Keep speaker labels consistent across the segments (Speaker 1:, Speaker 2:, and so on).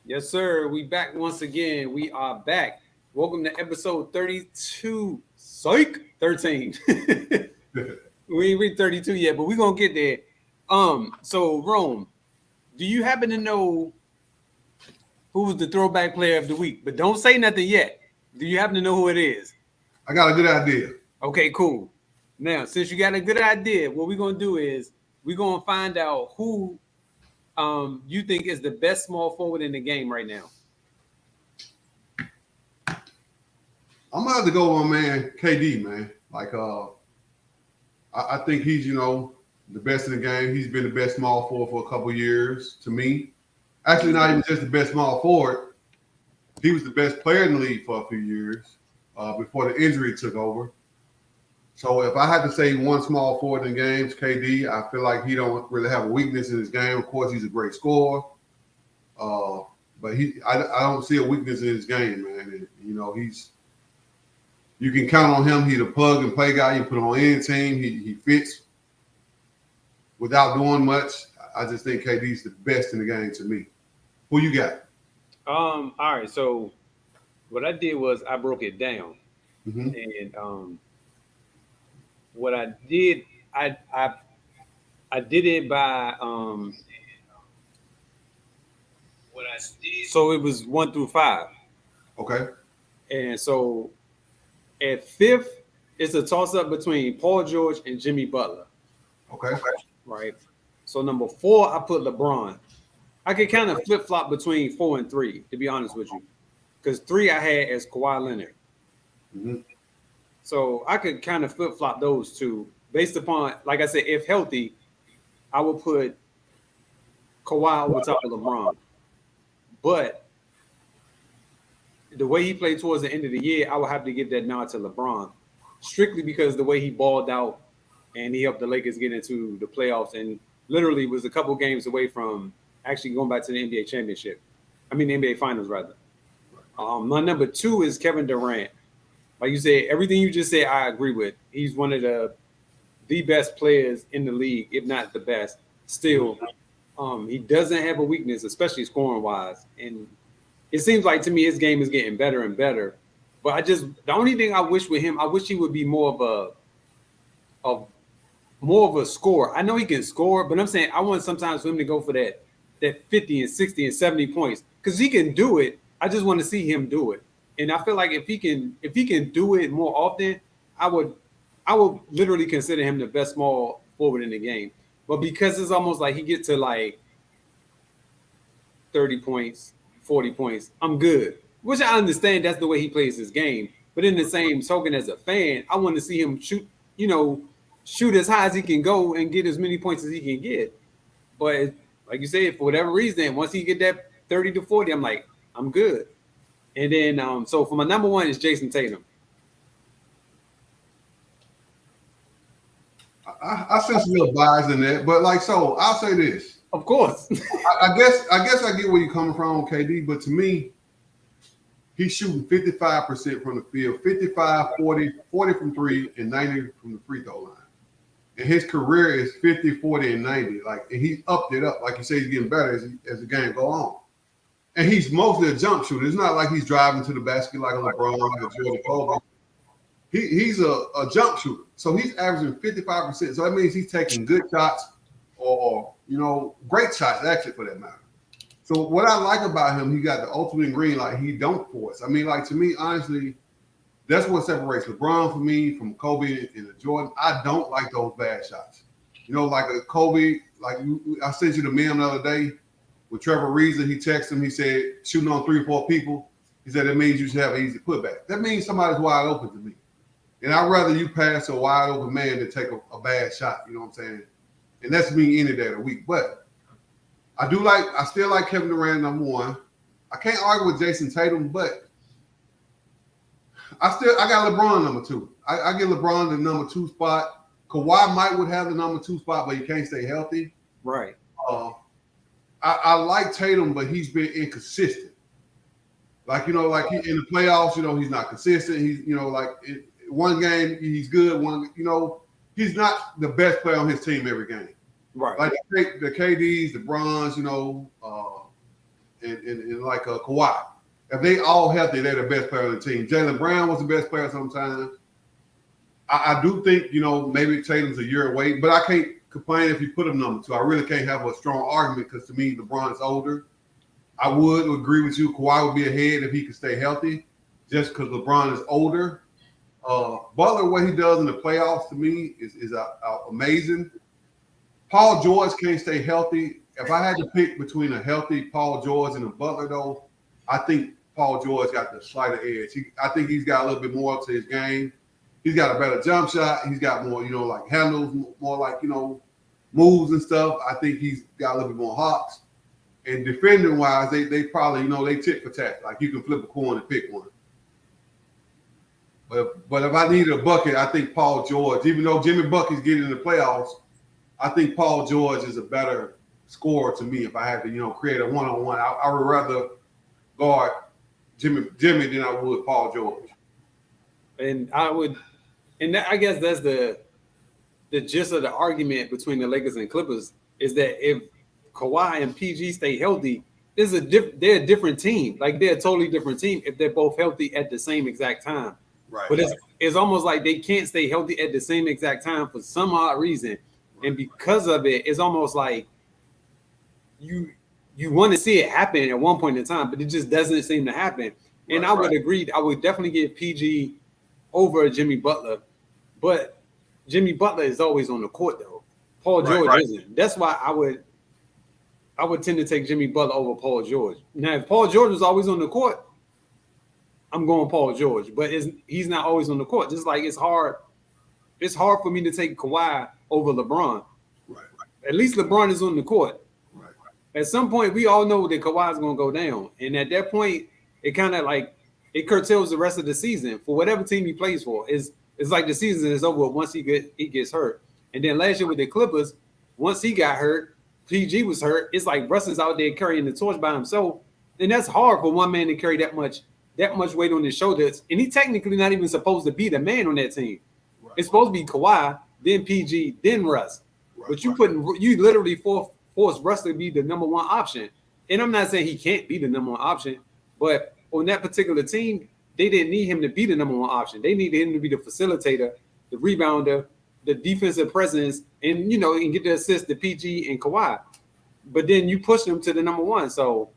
Speaker 1: Yes, sir. We back once again. We are back. Welcome to episode 32. Psych 13. We ain't reached 32 yet, but we're gonna get there. So Rome, do you happen to know who was the throwback player of the week? But don't say nothing yet. Do you happen to know who it is?
Speaker 2: I got a good idea.
Speaker 1: Okay, cool. Now, since you got a good idea, what we're gonna do is we're gonna find out who you think is the best small forward in the game right now.
Speaker 2: I'm gonna have to go on man KD, man. I think he's the best in the game. He's been the best small forward for a couple years to me. Actually, not even just the best small forward. He was the best player in the league for a few years before the injury took over. So if I had to say one small forward in the game, it's KD. I feel like he don't really have a weakness in his game. Of course, he's a great scorer, but I don't see a weakness in his game, man. And, you can count on him. He's a plug and play guy. You put him on any team. He fits without doing much. I just think KD's the best in the game to me. Who you got?
Speaker 1: All right. So what I did was I broke it down,
Speaker 2: Mm-hmm.
Speaker 1: and what I did, I did it by what I did. So it was 1 through 5,
Speaker 2: Okay.
Speaker 1: and so at fifth, it's a toss up between Paul George and Jimmy Butler.
Speaker 2: Okay.
Speaker 1: Right. So number 4, I put LeBron. I could kind of flip flop between 4 and 3, to be honest with you, because 3 I had as Kawhi Leonard.
Speaker 2: Mm-hmm.
Speaker 1: So I could kind of flip flop those two based upon, like I said, if healthy, I would put Kawhi over top of LeBron. But the way he played towards the end of the year, I would have to give that nod to LeBron, strictly because the way he balled out and he helped the Lakers get into the playoffs and literally was a couple games away from actually going back to the NBA championship. I mean, the NBA finals, rather. My number 2 is Kevin Durant. Like you said, everything you just said, I agree with. He's one of the best players in the league, if not the best. Still, he doesn't have a weakness, especially scoring wise. And it seems like to me his game is getting better and better. But the only thing I wish with him, I wish he would be more of a scorer. I know he can score, but I'm saying I want sometimes for him to go for that 50 and 60 and 70 points because he can do it. I just want to see him do it. And I feel like if he can do it more often, I would literally consider him the best small forward in the game. But because it's almost like he gets to like 30 points, 40 points, I'm good. Which I understand that's the way he plays his game. But in the same token, as a fan, I want to see him shoot as high as he can go and get as many points as he can get. But like you said, for whatever reason, once he get that 30 to 40, I'm like, I'm good. And then, so for my number 1 is Jason Tatum.
Speaker 2: I sense a little bias in that, but I'll say this.
Speaker 1: Of course.
Speaker 2: I guess I get where you're coming from, KD, but to me, he's shooting 55% from the field, 55, 40 from 3, and 90 from the free throw line. And his career is 50, 40, and 90. And he's upped it up. Like you say, he's getting better as the game go on. And he's mostly a jump shooter. It's not like he's driving to the basket like a LeBron or Jordan Kobe. He's a jump shooter. So he's averaging 55%. So that means he's taking good shots or great shots, actually, for that matter. So what I like about him, he got the ultimate green light. He don't force. I mean, to me, honestly, that's what separates LeBron for me from Kobe and Jordan. I don't like those bad shots. Like a Kobe, I sent you the meme the other day with Trevor Ariza. He texted him. He said, shooting on 3 or 4 people. He said, that means you should have an easy putback. That means somebody's wide open to me. And I'd rather you pass a wide open man than take a bad shot. You know what I'm saying? And that's me any day of the week. But I still like Kevin Durant number 1. I can't argue with Jason Tatum, but I got LeBron number 2. I give LeBron the number 2 spot. Kawhi would have the number 2 spot, but he can't stay healthy.
Speaker 1: Right.
Speaker 2: I like Tatum, but he's been inconsistent. He in the playoffs, he's not consistent. He's one game he's good. He's not the best player on his team every game.
Speaker 1: Right.
Speaker 2: Like the KDs, the Brons, and like Kawhi. If they all healthy, they're the best player on the team. Jaylen Brown was the best player sometimes. I do think, maybe Tatum's a year away, but I can't complain if you put him number 2. I really can't have a strong argument because to me, LeBron is older. I would agree with you. Kawhi would be ahead if he could stay healthy just because LeBron is older. Butler, what he does in the playoffs to me is amazing. Paul George can't stay healthy. If I had to pick between a healthy Paul George and a Butler, though, I think Paul George got the slighter edge. I think he's got a little bit more to his game. He's got a better jump shot. He's got more, like handles, more like, moves and stuff. I think he's got a little bit more hops. And defending wise, they probably, they tit for tat. Like you can flip a coin and pick one. But if I needed a bucket, I think Paul George, even though Jimmy Bucket's getting in the playoffs, I think Paul George is a better scorer to me if I had to, create a one-on-one. I would rather guard Jimmy than I would Paul George.
Speaker 1: And I guess that's the gist of the argument between the Lakers and Clippers is that if Kawhi and PG stay healthy, they're a different team. Like they're a totally different team if they're both healthy at the same exact time.
Speaker 2: Right.
Speaker 1: But it's almost like they can't stay healthy at the same exact time for some odd reason. And because of it, it's almost like you want to see it happen at one point in time, but it just doesn't seem to happen. And I would agree. I would definitely give PG over Jimmy Butler, but Jimmy Butler is always on the court though. Paul George isn't. That's why I would tend to take Jimmy Butler over Paul George. Now, if Paul George was always on the court, I'm going Paul George, but he's not always on the court. Just like it's hard for me to take Kawhi over LeBron.
Speaker 2: Right.
Speaker 1: At least LeBron is on the court.
Speaker 2: Right.
Speaker 1: At some point, we all know that Kawhi is going to go down, and at that point, it kind of like it curtails the rest of the season for whatever team he plays for. It's like the season is over once he gets hurt. And then last year with the Clippers, once he got hurt, PG was hurt. It's like Russ is out there carrying the torch by himself, and that's hard for one man to carry that much weight on his shoulders. And he technically not even supposed to be the man on that team. Right. It's supposed to be Kawhi, then PG, then Russ. Right. But you literally force Russ to be the number one option. And I'm not saying he can't be the number one option, but on that particular team, they didn't need him to be the number one option. They needed him to be the facilitator, the rebounder, the defensive presence, and and get the assist to PG and Kawhi. But then you push them to the number one. So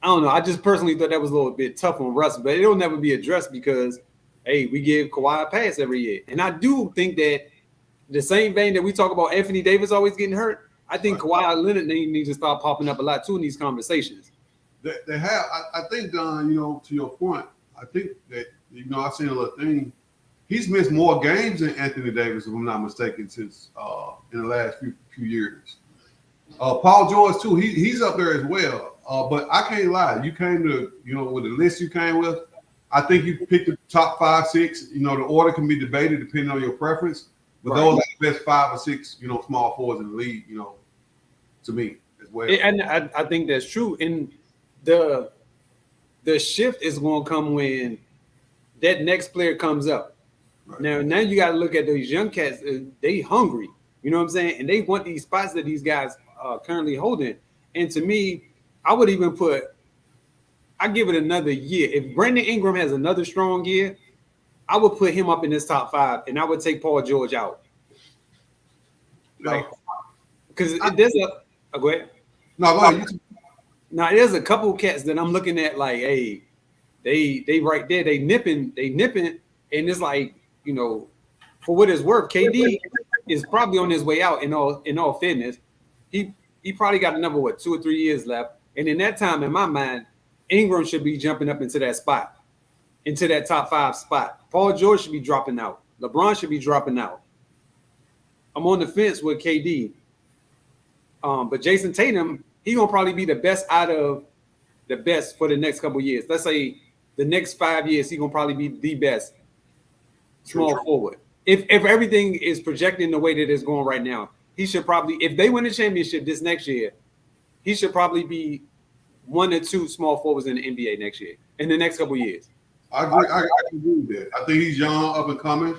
Speaker 1: I don't know. I just personally thought that was a little bit tough on Russ, but it'll never be addressed because, hey, we give Kawhi a pass every year. And I do think that the same vein that we talk about Anthony Davis always getting hurt, I think Kawhi Leonard needs to start popping up a lot too in these conversations.
Speaker 2: They have. I think, Don, to your point, I think that, I've seen a little thing. He's missed more games than Anthony Davis, if I'm not mistaken, since in the last few years. Paul George, too, he's up there as well. But I can't lie. You came to, with the list you came with, I think you picked the top 5, 6. The order can be debated depending on your preference. But those are the best 5 or 6, small forwards in the league, to me as well.
Speaker 1: And I think that's true. And the shift is going to come when that next player comes up. Right. Now you got to look at those young cats. They hungry. You know what I'm saying? And they want these spots that these guys are currently holding. And to me, I would even I give it another year. If Brandon Ingram has another strong year, I would put him up in this top 5, and I would take Paul George out. Like, because there's go ahead.
Speaker 2: No, go ahead.
Speaker 1: Now there's a couple of cats that I'm looking at like, hey, they right there, they nipping, and it's like, for what it's worth, KD is probably on his way out. In all fairness, he probably got another 2 or 3 years left, and in that time, in my mind, Ingram should be jumping up into that spot, into that top 5 spot. Paul George should be dropping out. LeBron should be dropping out. I'm on the fence with KD. But Jason Tatum, he's going to probably be the best out of the best for the next couple of years. Let's say the next 5 years, he's going to probably be the best small forward. If everything is projecting the way that it's going right now, he should probably, if they win the championship this next year, he should probably be 1 or 2 small forwards in the NBA next year, in the next couple of years.
Speaker 2: I agree with that. I think he's young, up and coming.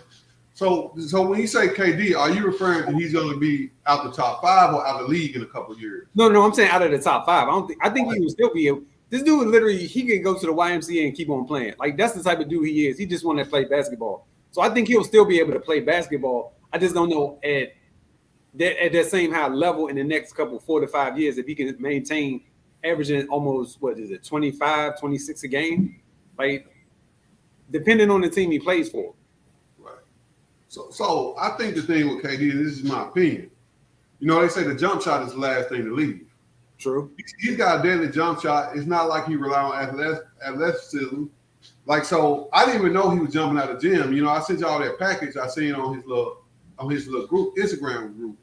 Speaker 2: So when you say KD, are you referring to he's going to be out the top 5 or out of the league in a couple of years?
Speaker 1: No, I'm saying out of the top 5. I think he will still be able. This dude literally he can go to the YMCA and keep on playing. Like that's the type of dude he is. He just want to play basketball. So I think he'll still be able to play basketball. I just don't know at that same high level in the next couple 4 to 5 years if he can maintain averaging almost 25, 26 a game. Like depending on the team he plays for.
Speaker 2: Right. So I think the thing with KD, this is my opinion. You know, they say the jump shot is the last thing to leave.
Speaker 1: True.
Speaker 2: He's got a deadly jump shot. It's not like he rely on athleticism. Like, so I didn't even know he was jumping out of the gym. You know, I sent y'all that package I seen on his little group, Instagram group.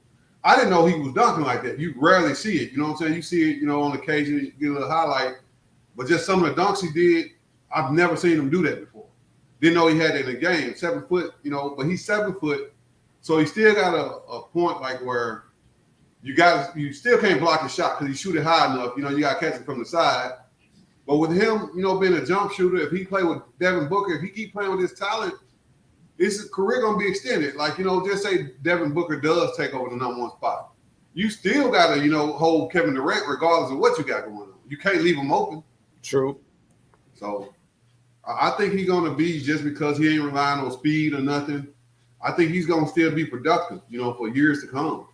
Speaker 2: I didn't know he was dunking like that. You rarely see it. You know what I'm saying? You see it, you know, on occasion, you get a little highlight. But just some of the dunks he did, I've never seen him do that before. Didn't know he had it in the game. 7 foot, you know, but he's 7 foot. So he still got a point like where you still can't block his shot because he shoot it high enough. You know, you got to catch it from the side. But with him, you know, being a jump shooter, if he play with Devin Booker, if he keep playing with his talent, his career going to be extended. Like, you know, just say Devin Booker does take over the number 1 spot. You still got to, you know, hold Kevin Durant regardless of what you got going on. You can't leave him open.
Speaker 1: True.
Speaker 2: So I think he's going to be, just because he ain't relying on speed or nothing, I think he's going to still be productive, you know, for years to come.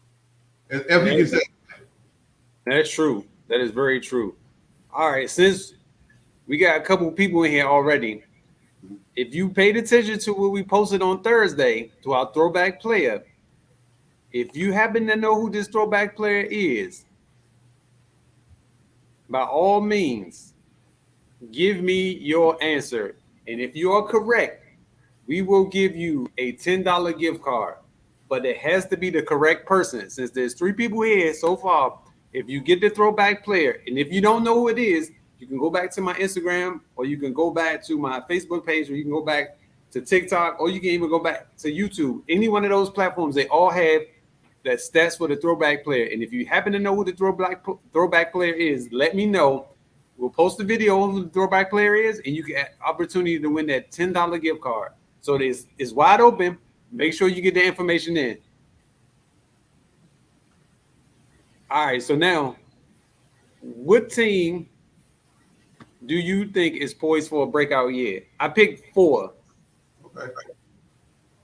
Speaker 2: If he can say.
Speaker 1: That's true. That is very true. All right, since we got a couple people in here already, if you paid attention to what we posted on Thursday to our throwback player, if you happen to know who this throwback player is, by all means, give me your answer. And if you are correct, we will give you a $10 gift card. But it has to be the correct person. Since there's 3 people here so far, if you get the throwback player, and if you don't know who it is, you can go back to my Instagram, or you can go back to my Facebook page, or you can go back to TikTok, or you can even go back to YouTube. Any one of those platforms, they all have that stats for the throwback player. And if you happen to know who the throwback player is, let me know. We'll post a video on who the throwback player is, and you get an opportunity to win that $10 gift card. So it's wide open. Make sure you get the information in. All right, so now, what team do you think is poised for a breakout year? I picked 4.
Speaker 2: Okay.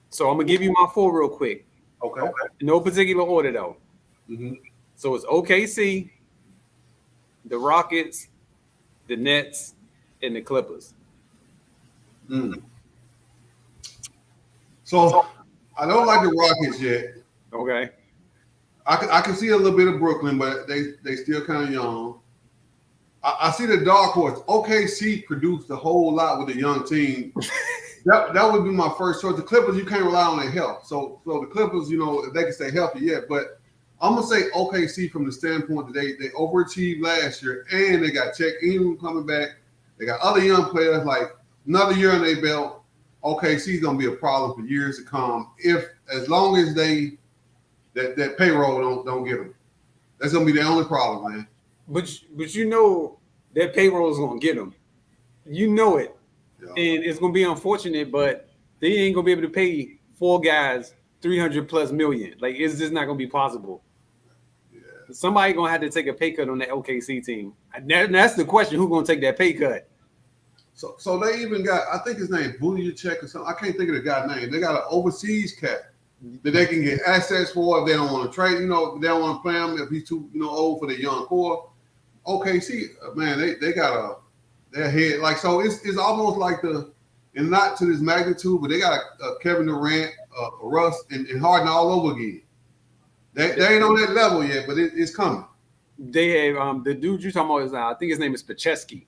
Speaker 1: So I'm going to give you my 4 real quick.
Speaker 2: Okay.
Speaker 1: No particular order, though.
Speaker 2: Mm-hmm. So
Speaker 1: it's OKC, the Rockets, the Nets, and the Clippers.
Speaker 2: Mm. So I don't like the Rockets yet.
Speaker 1: Okay.
Speaker 2: I can see a little bit of Brooklyn, but they still kind of young. I see the dark horse. OKC produced a whole lot with a young team. That would be my first choice. The Clippers, you can't rely on their health. So the Clippers, you know, they can stay healthy yet. But I'm gonna say OKC from the standpoint that they overachieved last year, and they got Chet Ingram coming back. They got other young players, like another year on their belt. OKC's gonna be a problem for years to come. As long as that payroll don't get them, that's gonna be the only problem, man.
Speaker 1: But you know that payroll is gonna get them. You know it, yeah. And it's gonna be unfortunate, but they ain't gonna be able to pay 4 guys $300+ million. Like it's just not gonna be possible. Yeah. Somebody gonna have to take a pay cut on that OKC team. That's the question: who's gonna take that pay cut?
Speaker 2: So they even got, I think his name Vucevic or something. I can't think of the guy's name. They got an overseas cat that they can get assets for if they don't want to trade. You know, if they don't want to play him if he's too old for the young core. OKC, man, their head, like, so it's almost like and not to this magnitude, but they got a Kevin Durant, Russ, and Harden all over again. They ain't on that level yet, but it's coming.
Speaker 1: They have the dude you're talking about is I think his name is Pacheski.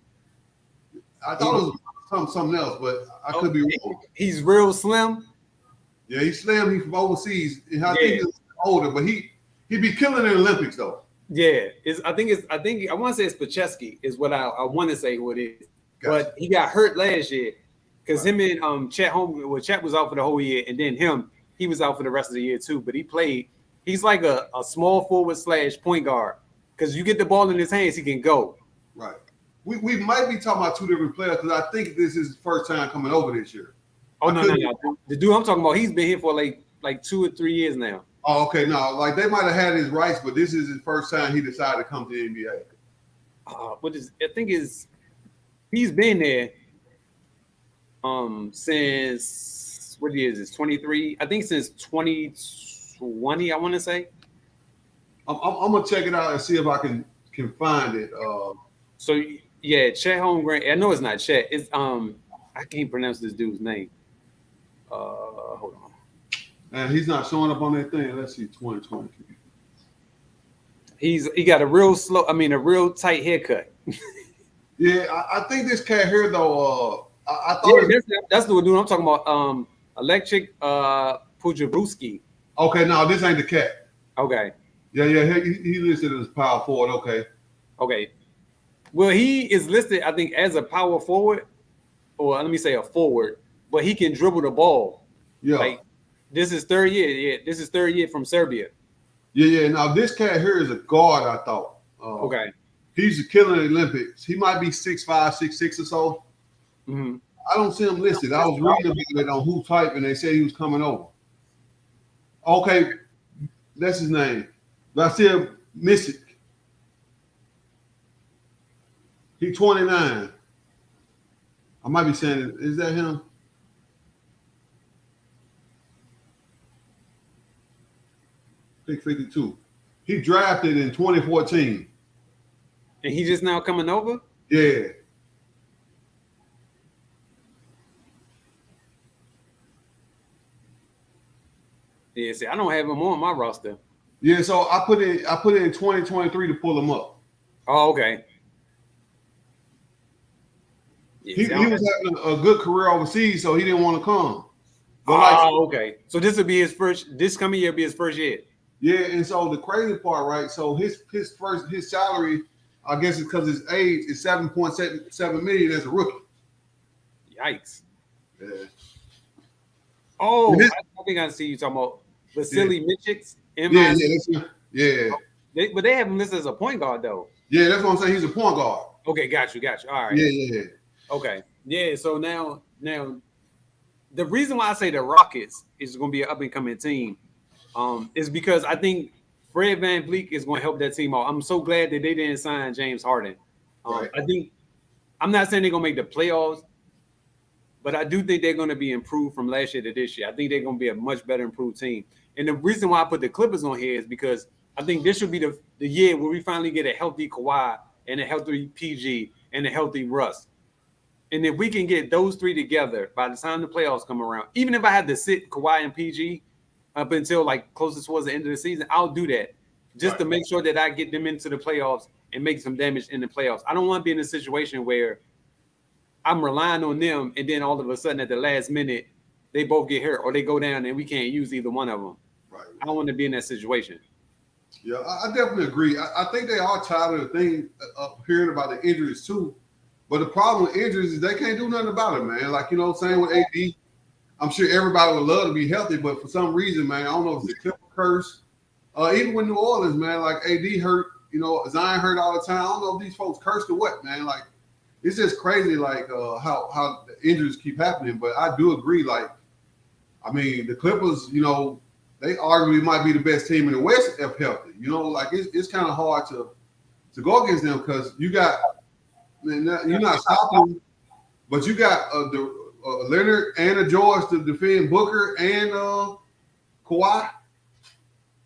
Speaker 2: I thought it was something else, but I could be wrong.
Speaker 1: He's real slim.
Speaker 2: Yeah, he's slim. He's from overseas. And I think he's older, but he be killing in the Olympics though.
Speaker 1: Yeah, I think I want to say it's Pacheski is what I want to say who it is. Gotcha. But he got hurt last year because him and Chet was out for the whole year, and then he was out for the rest of the year too. But he played. He's like a small forward / point guard because you get the ball in his hands, he can go.
Speaker 2: Right. We might be talking about 2 different players because I think this is his first time coming over this year.
Speaker 1: Oh no. The dude I'm talking about, he's been here for like 2 or 3 years now.
Speaker 2: Oh, okay. No, like they might have had his rights, but this is his first time he decided to come to the NBA.
Speaker 1: I think he's been there since what year is this? 23. I think since 2020. I want to say.
Speaker 2: I'm gonna check it out and see if I can find it.
Speaker 1: So yeah, Chet Holmgren. I know it's not Chet. It's I can't pronounce this dude's name. Hold on.
Speaker 2: And he's not showing up on that thing. Let's see, 2020.
Speaker 1: He got a real a real tight haircut.
Speaker 2: Yeah, I think this cat here though. I thought
Speaker 1: that's the dude I'm talking about. Electric Pujabrewski.
Speaker 2: Okay, no, this ain't the cat.
Speaker 1: Okay.
Speaker 2: Yeah, he listed as power forward. Okay.
Speaker 1: Well, he is listed, I think, as a power forward, or let me say a forward, but he can dribble the ball.
Speaker 2: Yeah.
Speaker 1: Like, this is third year. Yeah, this is third year from Serbia.
Speaker 2: Yeah. Now this cat here is a guard. I thought.
Speaker 1: Okay.
Speaker 2: He's a killer in the Olympics. He might be 6'5", 6'6" or so.
Speaker 1: Mm-hmm.
Speaker 2: I don't see him listed. I was reading about it on Who Type, and they said he was coming over. Okay, that's his name. Vasil Misic. He's 29. I might be saying it. Is that him? Pick 52. He drafted in 2014.
Speaker 1: And he just now coming over?
Speaker 2: Yeah.
Speaker 1: Yeah, see, I don't have him on my roster.
Speaker 2: Yeah, so I put it in 2023 to pull him up.
Speaker 1: Oh, okay.
Speaker 2: Yeah, he was having a good career overseas, so he didn't want to come.
Speaker 1: But okay. So this will be his first. This coming year will be his first year.
Speaker 2: Yeah, and so the crazy part, right? So his salary, I guess, it's because his age is $7.7 million as a rookie.
Speaker 1: Yikes!
Speaker 2: Yeah.
Speaker 1: Oh, I think I see you talking about Vasily Micic.
Speaker 2: Yeah.
Speaker 1: But they have him listed as a point guard, though.
Speaker 2: Yeah, that's what I'm saying. He's a point guard.
Speaker 1: Okay, got you. All right.
Speaker 2: Yeah.
Speaker 1: Okay. Yeah. So now, the reason why I say the Rockets is going to be an up and coming team, is because I think Fred VanVleet is going to help that team out. I'm so glad that they didn't sign James Harden.
Speaker 2: Right.
Speaker 1: I'm not saying they're going to make the playoffs, but I do think they're going to be improved from last year to this year. I think they're going to be a much better improved team. And the reason why I put the Clippers on here is because I think this should be the year where we finally get a healthy Kawhi and a healthy PG and a healthy Russ. And if we can get those three together by the time the playoffs come around, even if I had to sit Kawhi and PG up until like closest towards the end of the season, I'll do that just to make sure that I get them into the playoffs and make some damage in the playoffs. I don't want to be in a situation where I'm relying on them and then all of a sudden at the last minute, they both get hurt or they go down and we can't use either one of them.
Speaker 2: Right.
Speaker 1: I don't want to be in that situation.
Speaker 2: Yeah, I definitely agree. I think they are tired of the thing of hearing about the injuries too. But the problem with injuries is they can't do nothing about it, man. Like, you know, same with AD. I'm sure everybody would love to be healthy, but for some reason, man, I don't know if it's a Clipper curse. Even with New Orleans, man, like AD hurt, you know, Zion hurt all the time. I don't know if these folks cursed or what, man. Like, it's just crazy, like how the injuries keep happening. But I do agree, like, I mean, the Clippers, you know, they arguably might be the best team in the West if healthy. You know, like it's kind of hard to go against them because you got, man, you're not stopping, but you got Leonard and a George to defend Booker and Kawhi.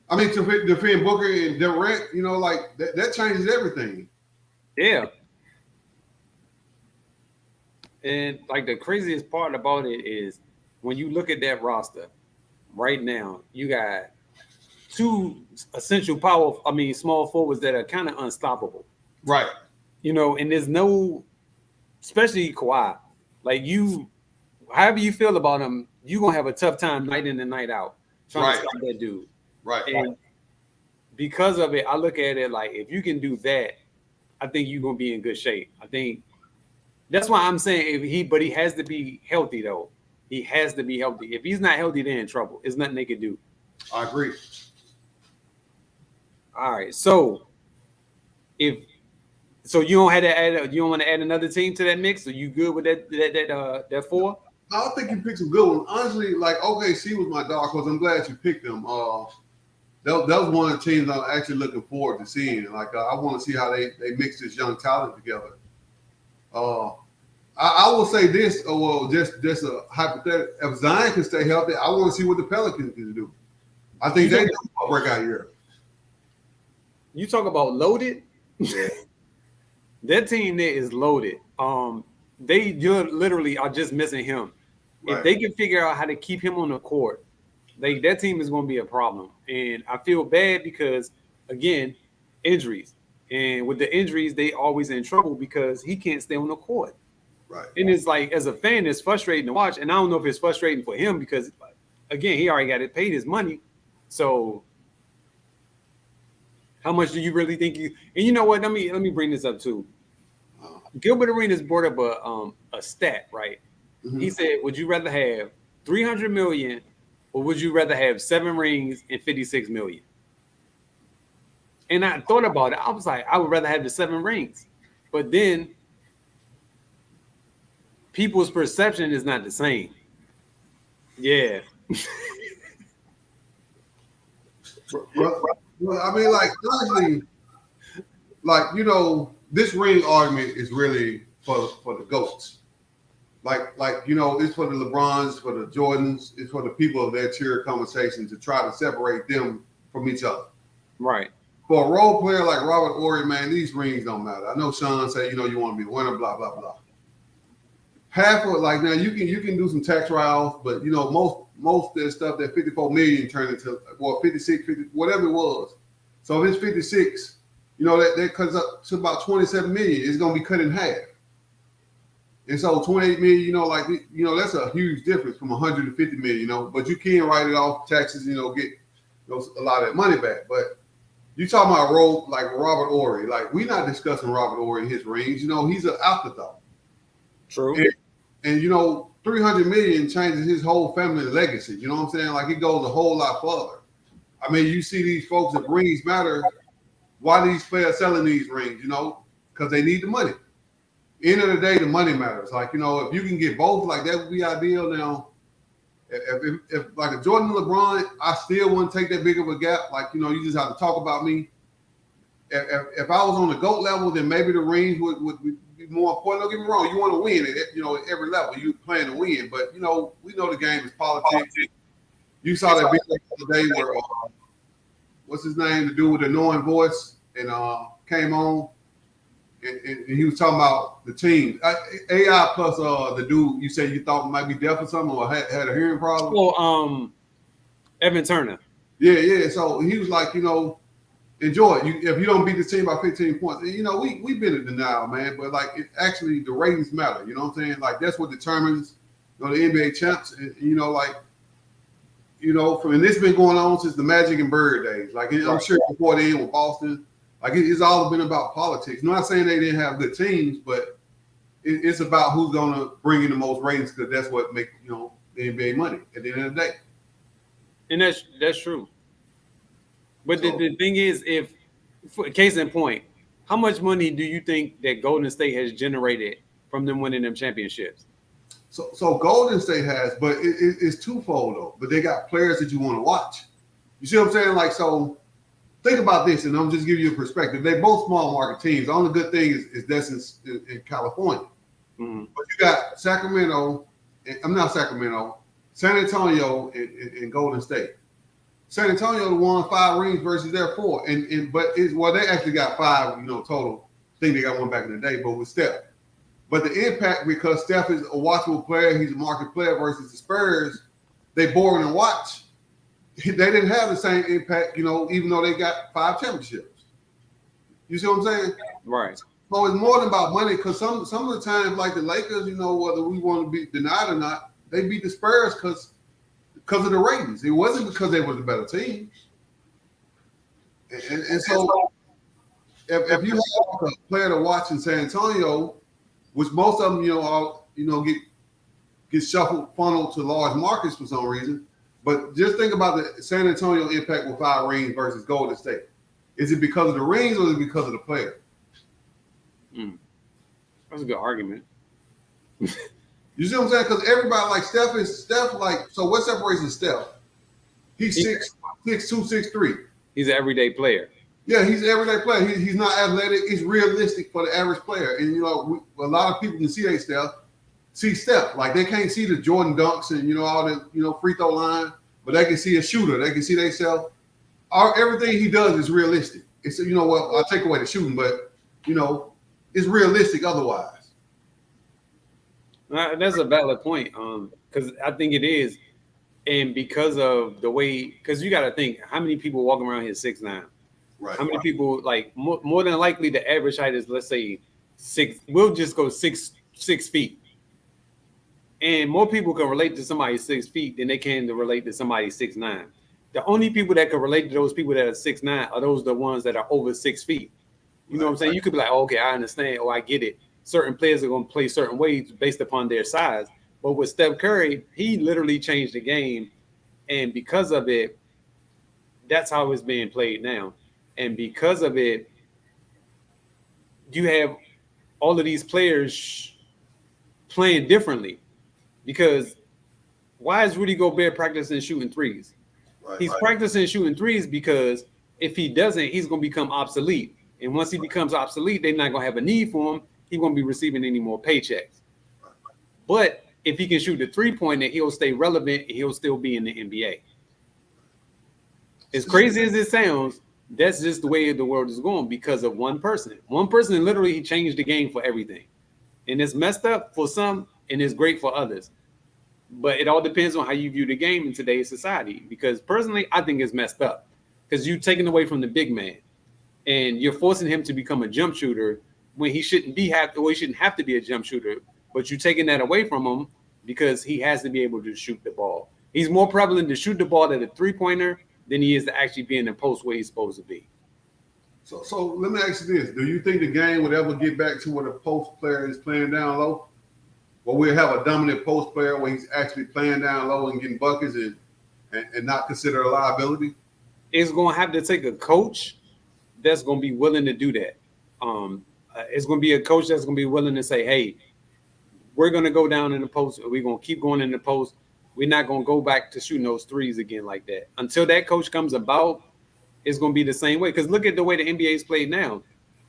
Speaker 2: I mean, to defend Booker and Durant, you know, like that changes everything.
Speaker 1: Yeah. And like the craziest part about it is when you look at that roster right now, you got two essential small forwards that are kind of unstoppable.
Speaker 2: Right.
Speaker 1: You know, and there's no, especially Kawhi, like however you feel about him, you're going to have a tough time night in and night out trying to stop that dude.
Speaker 2: Right.
Speaker 1: And because of it, I look at it like if you can do that, I think you're going to be in good shape. I think that's why I'm saying but he has to be healthy, though. He has to be healthy. If he's not healthy, they're in trouble. There's nothing they can do.
Speaker 2: I agree.
Speaker 1: All right. So you don't want to add another team to that mix? Are you good with that 4?
Speaker 2: I think you picked some good ones. Honestly, like OKC was my dark horse. I'm glad you picked them. That was one of the teams I'm actually looking forward to seeing. Like I want to see how they mix this young talent together. I will say this, well, just a hypothetical. If Zion can stay healthy, I want to see what the Pelicans can do. I think they do a breakout year.
Speaker 1: You talk about loaded. That team there is loaded. They literally are just missing him. Right. If they can figure out how to keep him on the court, that team is going to be a problem. And I feel bad because, again, injuries. And with the injuries, they always in trouble because he can't stay on the court.
Speaker 2: Right.
Speaker 1: And it's like, as a fan, it's frustrating to watch. And I don't know if it's frustrating for him because, again, he already got it paid his money. So how much do you really think you? And you know what? Let me bring this up too. Gilbert Arenas brought up a stat, right? Mm-hmm. He said, "Would you rather have 300 million, or would you rather have 7 rings and 56 million?" And I thought about it. I was like, I would rather have the 7 rings, but then people's perception is not the same. Yeah.
Speaker 2: Well, I mean, like, honestly, like, you know, this ring argument is really for the GOATs. Like, you know, it's for the LeBrons, for the Jordans, it's for the people of that tier conversation to try to separate them from each other.
Speaker 1: Right.
Speaker 2: For a role player like Robert Horry, man, these rings don't matter. I know Sean said, you know, you want to be a winner, blah, blah, blah. Half of it, like, now you can do some tax write-offs, but, you know, most of the stuff, that 54 million turned into, well, 56, 50, whatever it was. So if it's 56, you know, that cuts up to about 27 million. It's going to be cut in half. And so 28 million, you know, like, you know, that's a huge difference from 150 million, you know, but you can write it off taxes, you know, get a lot of that money back. But you talking about role like Robert Horry, like, we're not discussing Robert Horry and his rings, you know, he's an afterthought.
Speaker 1: True.
Speaker 2: And you know, 300 million changes his whole family legacy. You know what I'm saying? Like, it goes a whole lot further. I mean, you see these folks that rings matter. Why these players selling these rings? You know, because they need the money. End of the day, the money matters. Like, you know, if you can get both, like, that would be ideal. Now, if like a Jordan and LeBron, I still wouldn't take that big of a gap. Like, you know, you just have to talk about me. If I was on the GOAT level, then maybe the rings would be more important. Don't get me wrong, you want to win at, you know, at every level. You playing to win, but you know, we know the game is politics. You saw that video today where what's his name, the dude with the annoying voice, and came on and he was talking about the team. AI plus the dude you said you thought might be deaf or something, or had a hearing problem.
Speaker 1: Well, Evan Turner.
Speaker 2: Yeah. So he was like, you know, enjoy it. If you don't beat this team by 15 points, you know, we've been in denial, man. But like, actually, the ratings matter. You know what I'm saying? Like, that's what determines, you know, the NBA champs. And, you know, like, you know, and this been going on since the Magic and Bird days. Like, I'm sure before then with Boston, like, it's all been about politics. I'm not saying they didn't have good teams, but it's about who's going to bring in the most ratings, because that's what makes, you know, the NBA money at the end of the day.
Speaker 1: And that's true. But so, the thing is, if, for case in point, how much money do you think that Golden State has generated from them winning them championships?
Speaker 2: So Golden State has, but it's twofold though. But they got players that you want to watch. You see what I'm saying? Like, so think about this, and I'm just giving you a perspective. They're both small market teams. The only good thing is that's in California. Mm-hmm. But you got Sacramento, I'm not Sacramento, San Antonio, and Golden State. San Antonio won 5 rings versus their 4, but they actually got 5, you know, total. I think they got one back in the day, but with Steph. But the impact, because Steph is a watchable player, he's a market player versus the Spurs, they boring to watch. They didn't have the same impact, you know, even though they got 5 championships. You see what I'm saying?
Speaker 1: Right.
Speaker 2: So it's more than about money, because some of the times, like the Lakers, you know, whether we want to be denied or not, they beat the Spurs because of the ratings. It wasn't because they were the better team. And so if you have a player to watch in San Antonio, which most of them, get shuffled, funneled to large markets for some reason. But just think about the San Antonio impact with 5 rings versus Golden State. Is it because of the rings or is it because of the player?
Speaker 1: That's a good argument.
Speaker 2: You see what I'm saying? Because everybody like Steph like, so what separates Steph? He's 6'2", 6'3".
Speaker 1: He's an everyday player.
Speaker 2: Yeah, he's an everyday player. He's not athletic. He's realistic for the average player. And you know, a lot of people can see Steph. Like they can't see the Jordan dunks and all the free throw line, but they can see a shooter. They can see themselves. Everything he does is realistic. It's I'll take away the shooting, but it's realistic otherwise.
Speaker 1: That's a valid point. Because I think it is, and because of the way, because you got to think how many people walking around here 6'9".
Speaker 2: Right.
Speaker 1: How many people like more than likely the average height is, let's say 6. We'll just go 6 feet. And more people can relate to somebody 6 feet than they can to relate to somebody 6'9". The only people that can relate to those people that are 6'9" are those the ones that are over 6 feet. You know what I'm saying? You could be like, oh, okay, I understand. Oh, I get it. Certain players are going to play certain ways based upon their size. But with Steph Curry, he literally changed the game. And because of it, that's how it's being played now. And because of it, you have all of these players playing differently. Because why is Rudy Gobert practicing shooting threes? He's practicing shooting threes because if he doesn't, he's going to become obsolete. And once he becomes obsolete, they're not going to have a need for him. He won't be receiving any more paychecks. But if he can shoot the three-pointer, he'll stay relevant and he'll still be in the NBA. As crazy as it sounds, that's just the way the world is going because of one person. One person literally changed the game for everything. And it's messed up for some and it's great for others. But it all depends on how you view the game in today's society. Because personally, I think it's messed up. Because you're taking away from the big man. And you're forcing him to become a jump shooter when he shouldn't have to be a jump shooter. But you're taking that away from him because he has to be able to shoot the ball. He's more prevalent to shoot the ball at a three-pointer than he is to actually be in the post where he's supposed to be.
Speaker 2: So let me ask you this. Do you think the game would ever get back to where the post player is playing down low? Where we'll have a dominant post player where he's actually playing down low and getting buckets and not considered a liability?
Speaker 1: It's going to have to take a coach that's going to be willing to do that. It's going to be a coach that's going to be willing to say, hey, we're going to go down in the post. We're going to keep going in the post. We're not going to go back to shooting those threes again like that. Until that coach comes about, it's going to be the same way. Because look at the way the NBA is played now.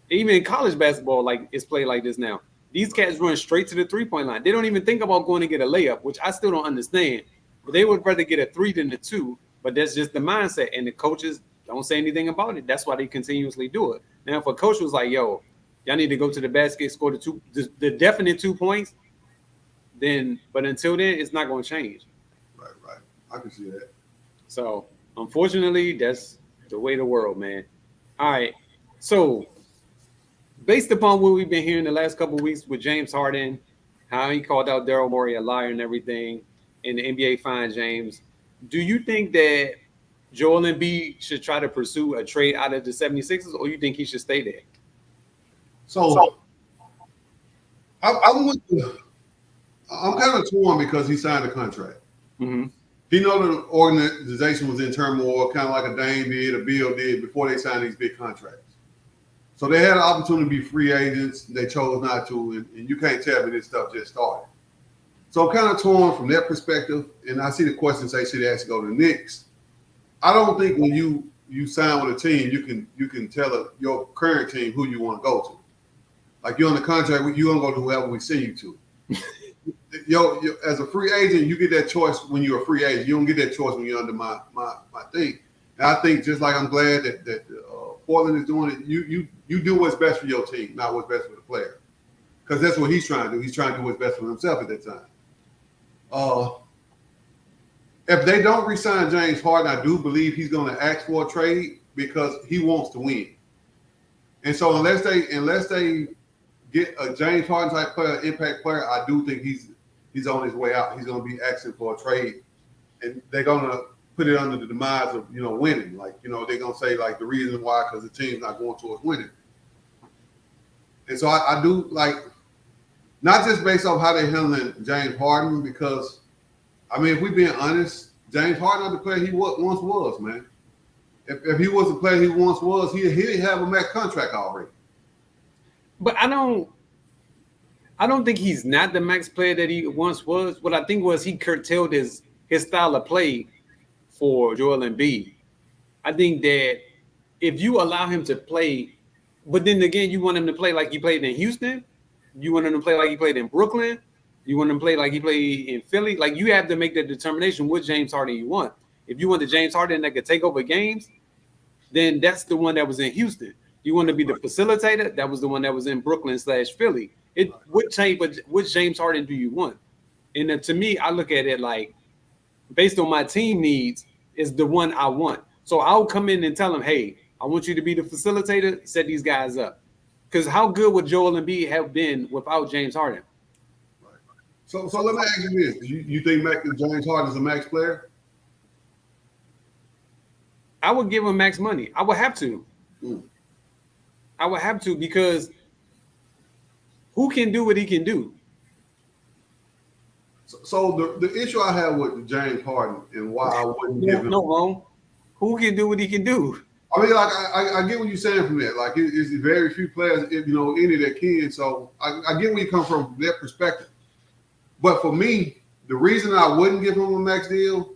Speaker 1: Even in college basketball, like it's played like this now. These cats run straight to the three-point line. They don't even think about going to get a layup, which I still don't understand. But they would rather get a 3 than a 2. But that's just the mindset. And the coaches don't say anything about it. That's why they continuously do it. Now, if a coach was like, yo, y'all need to go to the basket, score the definite 2 points, but until then, it's not going to change.
Speaker 2: Right. I can see that.
Speaker 1: So, unfortunately, that's the way of the world, man. All right. So, based upon what we've been hearing the last couple of weeks with James Harden, how he called out Daryl Morey a liar and everything, and the NBA fined James, do you think that Joel Embiid should try to pursue a trade out of the 76ers, or you think he should stay there?
Speaker 2: So I'm kind of torn because he signed a contract.
Speaker 1: Mm-hmm.
Speaker 2: He know the organization was in turmoil, kind of like a Dame did, a Bill did before they signed these big contracts. So they had an opportunity to be free agents. They chose not to, and you can't tell me this stuff just started. So I'm kind of torn from that perspective, and I see the question say should he actually go to the Knicks. I don't think when you sign with a team, you can tell your current team who you want to go to. Like you're on the contract, you're gonna go to whoever we send you to. As a free agent, you get that choice when you're a free agent. You don't get that choice when you're under my thing. And I think just like I'm glad that Portland is doing it, you do what's best for your team, not what's best for the player, because that's what he's trying to do. He's trying to do what's best for himself at that time. If they don't re-sign James Harden, I do believe he's going to ask for a trade because he wants to win. And so unless they get a James Harden type player, impact player, I do think he's on his way out. He's going to be asking for a trade, and they're going to put it under the demise of winning. Like they're going to say like the reason why because the team's not going towards winning. And so I do like not just based off how they're handling James Harden because. I mean, if we're being honest, James Harden not the player he once was, man. If he was the player he once was, he'd have a max contract already.
Speaker 1: But I don't I don't think he's not the max player that he once was. What I think was he curtailed his style of play for Joel Embiid. I think that if you allow him to play, but then again, you want him to play like he played in Houston, you want him to play like he played in Brooklyn, you want him to play like he played in Philly. Like you have to make that determination what James Harden you want. If you want the James Harden that could take over games, then that's the one that was in Houston. You want to be the facilitator? That was the one that was in Brooklyn/Philly. What James Harden do you want? And to me, I look at it like based on my team needs is the one I want. So I'll come in and tell him, hey, I want you to be the facilitator, set these guys up. Because how good would Joel Embiid have been without James Harden?
Speaker 2: Right. So let me ask you this: you think James Harden is a max player?
Speaker 1: I would give him max money. I would have to. I would have to because who can do what he can do?
Speaker 2: So the issue I have with James Harden and why I wouldn't give him
Speaker 1: wrong. Who can do what he can do?
Speaker 2: I mean, like I get what you're saying from that. Like it's very few players, any that can. So I get where you come from that perspective. But for me, the reason I wouldn't give him a max deal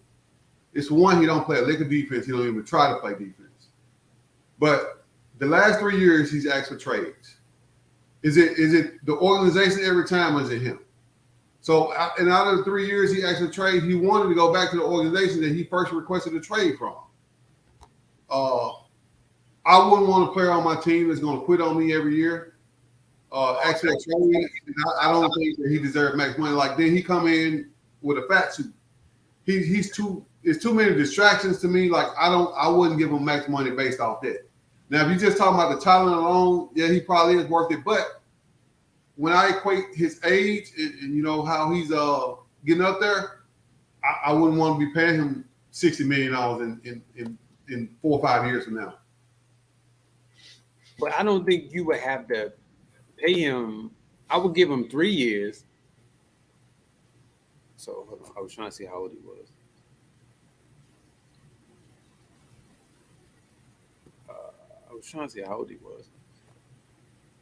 Speaker 2: is one, he don't play a lick of defense. He don't even try to play defense. But the last 3 years, he's asked for trades. Is it the organization every time, or is it him? So, and out of the 3 years he asked for trade, he wanted to go back to the organization that he first requested a trade from. I wouldn't want a player on my team that's going to quit on me every year. Actually, I don't think that he deserves max money. Like then he come in with a fat suit. It's too many distractions to me. Like I wouldn't give him max money based off that. Now, if you're just talking about the talent alone, yeah, he probably is worth it. But when I equate his age and how he's getting up there, I wouldn't want to be paying him $60 million in 4 or 5 years from now.
Speaker 1: But I don't think you would have to pay him. I would give him 3 years. So hold on. I was trying to see how old he was. I was trying to see how old he was.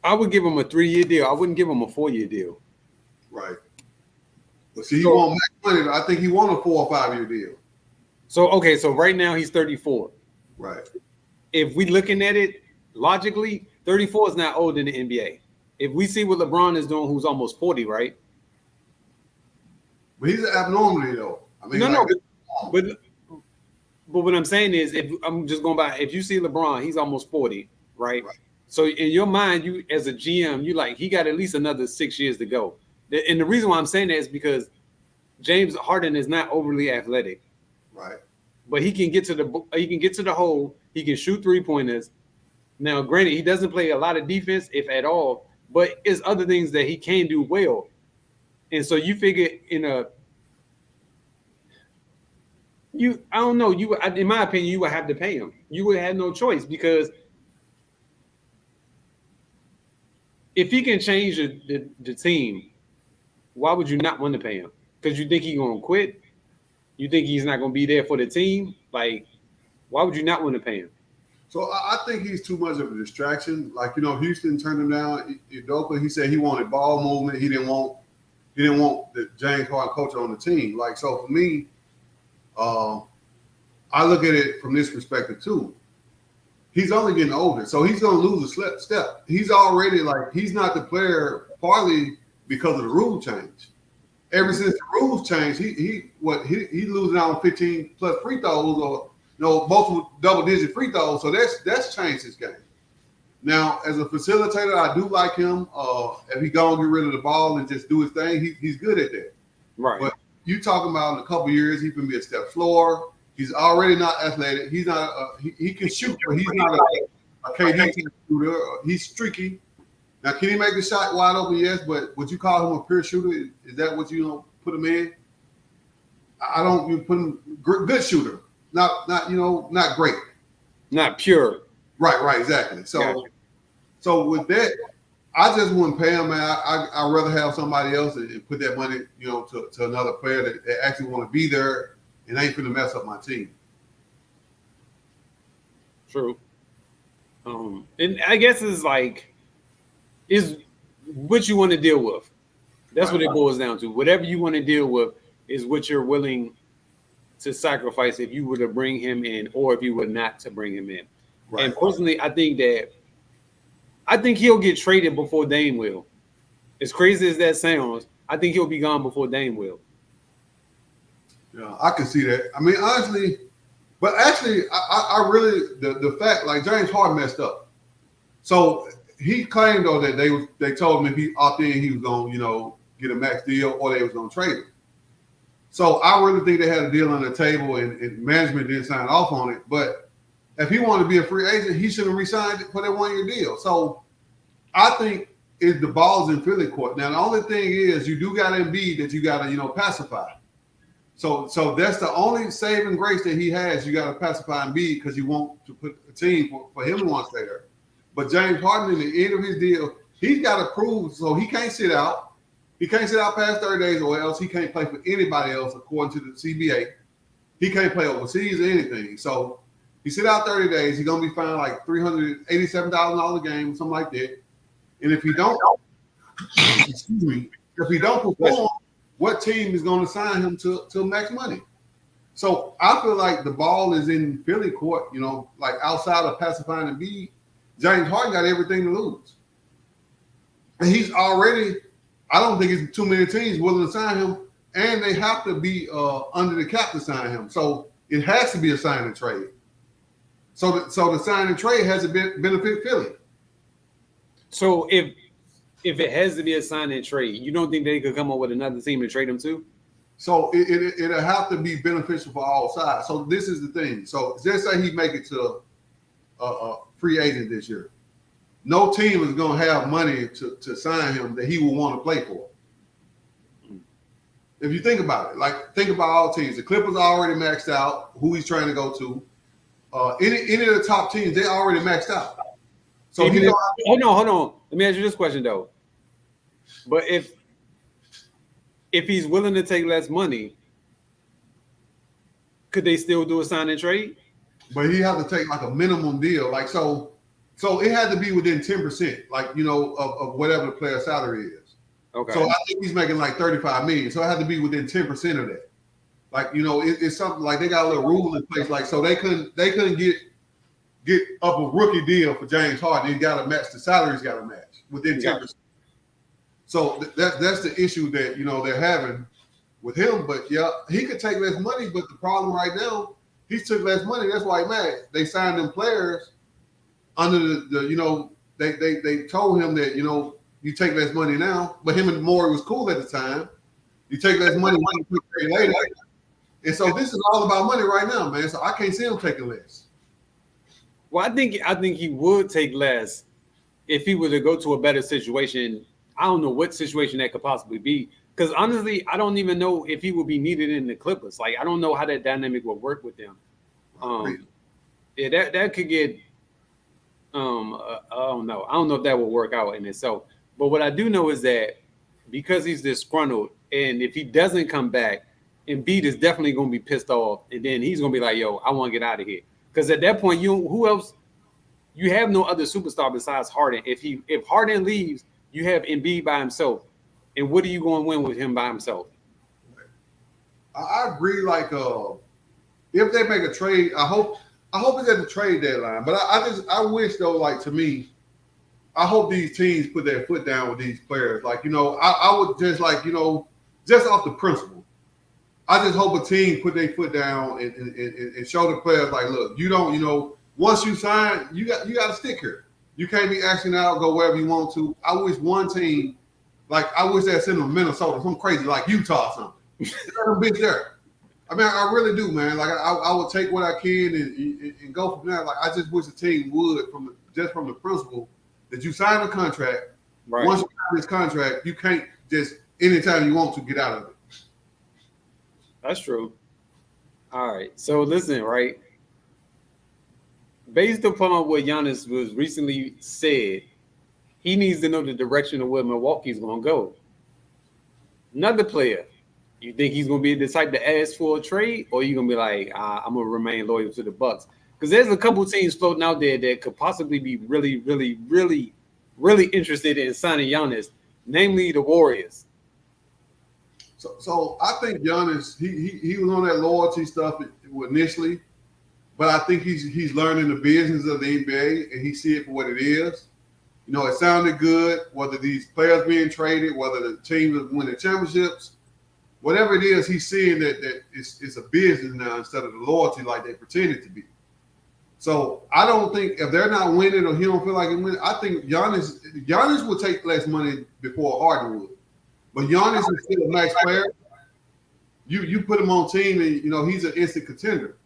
Speaker 1: I would give him a 3-year deal. I wouldn't give him a 4-year deal.
Speaker 2: Right. But see, he won't make money. I think he want a 4 or 5 year deal.
Speaker 1: So right now he's 34.
Speaker 2: Right.
Speaker 1: If we looking at it logically, 34 is not old in the NBA. If we see what LeBron is doing, who's almost 40, right?
Speaker 2: But he's an abnormality, though. I mean,
Speaker 1: but what I'm saying is, if I'm just going by, if you see LeBron, he's almost 40, right? So in your mind, you as a GM, you like he got at least another 6 years to go. And the reason why I'm saying that is because James Harden is not overly athletic,
Speaker 2: right?
Speaker 1: But he can get to the hole. He can shoot 3-pointers. Now, granted, he doesn't play a lot of defense, if at all, but it's other things that he can do well. And so you figure I don't know. In my opinion, you would have to pay him. You would have no choice because if he can change the team, why would you not want to pay him? Because you think he's going to quit? You think he's not going to be there for the team? Like, why would you not want to pay him?
Speaker 2: So I think he's too much of a distraction. Like, Houston turned him down. Udoka, he said he wanted ball movement. He didn't want the James Harden coach on the team. Like, so for me, I look at it from this perspective too. He's only getting older, so he's going to lose a step. He's already he's not the player partly because of the rule change. Ever since the rules changed, he losing out on 15 plus free throws or multiple double-digit free throws. So that's changed his game. Now, as a facilitator, I do like him. If he gonna get rid of the ball and just do his thing, he's good at that.
Speaker 1: Right.
Speaker 2: But you talking about in a couple of years, he can be a step slower. He's already not athletic. He's not. He can shoot, but he's not a KD shooter. He's streaky. Now, can he make the shot wide open? Yes, but would you call him a pure shooter? Is that what you put him in? I don't. You put him good shooter. Not great.
Speaker 1: Not pure.
Speaker 2: Right, exactly. So,
Speaker 1: gotcha.
Speaker 2: So with that, I just wouldn't pay him, man. I'd rather have somebody else and put that money, to another player that actually want to be there and ain't gonna mess up my team.
Speaker 1: True. And I guess it's what you want to deal with. That's what it boils down to. Whatever you want to deal with is what you're willing to sacrifice if you were to bring him in, or if you were not to bring him in.
Speaker 2: Right.
Speaker 1: And personally, I think he'll get traded before Dame will. As crazy as that sounds, I think he'll be gone before Dame will.
Speaker 2: Yeah, I can see that. I mean, honestly, but actually, I really the fact like James Harden messed up. So he claimed though that they told him if he opted in, he was gonna get a max deal, or they was gonna trade him. So I really think they had a deal on the table, and management didn't sign off on it. But if he wanted to be a free agent, he should have re-signed it for that 1-year deal. So I think the ball's in Philly court. Now the only thing is you do got Embiid that you got to pacify. So that's the only saving grace that he has. You got to pacify Embiid because you want to put a team for him to want to stay there. But James Harden, in the end of his deal, he's got to prove. So he can't sit out. He can't sit out past 30 days, or else he can't play for anybody else according to the CBA. He can't play overseas or anything. So he sit out 30 days. He's gonna be fined like $387,000 a game, something like that. And if he don't, perform, what team is going to sign him to max money? So I feel like the ball is in Philly court. Like outside of pacifying and Embiid, James Harden got everything to lose, and he's already. I don't think it's too many teams willing to sign him, and they have to be under the cap to sign him. So it has to be a sign and trade. So the sign and trade has to benefit Philly.
Speaker 1: So if it has to be a sign and trade, you don't think they could come up with another team to trade him to?
Speaker 2: So it'll have to be beneficial for all sides. So this is the thing. So just say he make it to a free agent this year. No team is going to have money to sign him that he will want to play for. If you think about it, like think about all teams. The Clippers already maxed out who he's trying to go to. Any of the top teams, they already maxed out. So
Speaker 1: hold on. Let me ask you this question though. But if he's willing to take less money, could they still do a sign and trade?
Speaker 2: But he had to take like a minimum deal, like so it had to be within 10%, like of whatever the player's salary is.
Speaker 1: Okay.
Speaker 2: So I think he's making like $35 million, so it had to be within 10% of that. Like it's something like they got a little rule in place, like so they couldn't get up a rookie deal for James Harden. He got to match the salary's got to match within 10%. So that's the issue that they're having with him. But yeah, he could take less money. But the problem right now, he took less money. That's why he's mad. They signed them players under the they told him that you take less money now. But him and Morey was cool at the time. You take less money later. And so this is all about money right now, man. So I can't see him taking less.
Speaker 1: Well, I think he would take less if he were to go to a better situation. I don't know what situation that could possibly be. Because honestly, I don't even know if he would be needed in the Clippers. Like, I don't know how that dynamic would work with them. Yeah, that could get. I don't know. I don't know if that will work out in itself. But what I do know is that because he's disgruntled, and if he doesn't come back, Embiid is definitely going to be pissed off, and then he's going to be like, "Yo, I want to get out of here." Because at that point, who else? You have no other superstar besides Harden. If Harden leaves, you have Embiid by himself. And what are you going to win with him by himself?
Speaker 2: I agree. Like, if they make a trade, I hope it's at the trade deadline. But I wish though, like to me, I hope these teams put their foot down with these players. Like, I would just like, just off the principle, I just hope a team put their foot down and show the players like, look, you don't, once you sign, you got to stick here. You can't be acting out, go wherever you want to. I wish one team. Like, I wish they'd send them to Minnesota, something crazy like Utah or something. Let them bitch there. I mean, I really do, man. Like, I would take what I can and go from there. Like, I just wish the team would, from the principle that you sign a contract. Right. Once you sign this contract, you can't just anytime you want to get out of it.
Speaker 1: That's true. All right. So listen, right? Based upon what Giannis was recently said, he needs to know the direction of where Milwaukee's going to go. Another player, you think he's going to be the type to ask for a trade, or you going to be like, I'm going to remain loyal to the Bucks? Because there's a couple teams floating out there that could possibly be really, really, really, really interested in signing Giannis, namely the Warriors.
Speaker 2: So I think Giannis, he was on that loyalty stuff initially, but I think he's learning the business of the NBA and he see it for what it is. You know, it sounded good, whether these players being traded, whether the team is winning championships, whatever it is, he's seeing that it's a business now instead of the loyalty like they pretended to be. So I don't think if they're not winning or he don't feel like he winning, I think Giannis will take less money before Harden would. But Giannis is still a nice player. You put him on team and you know he's an instant contender.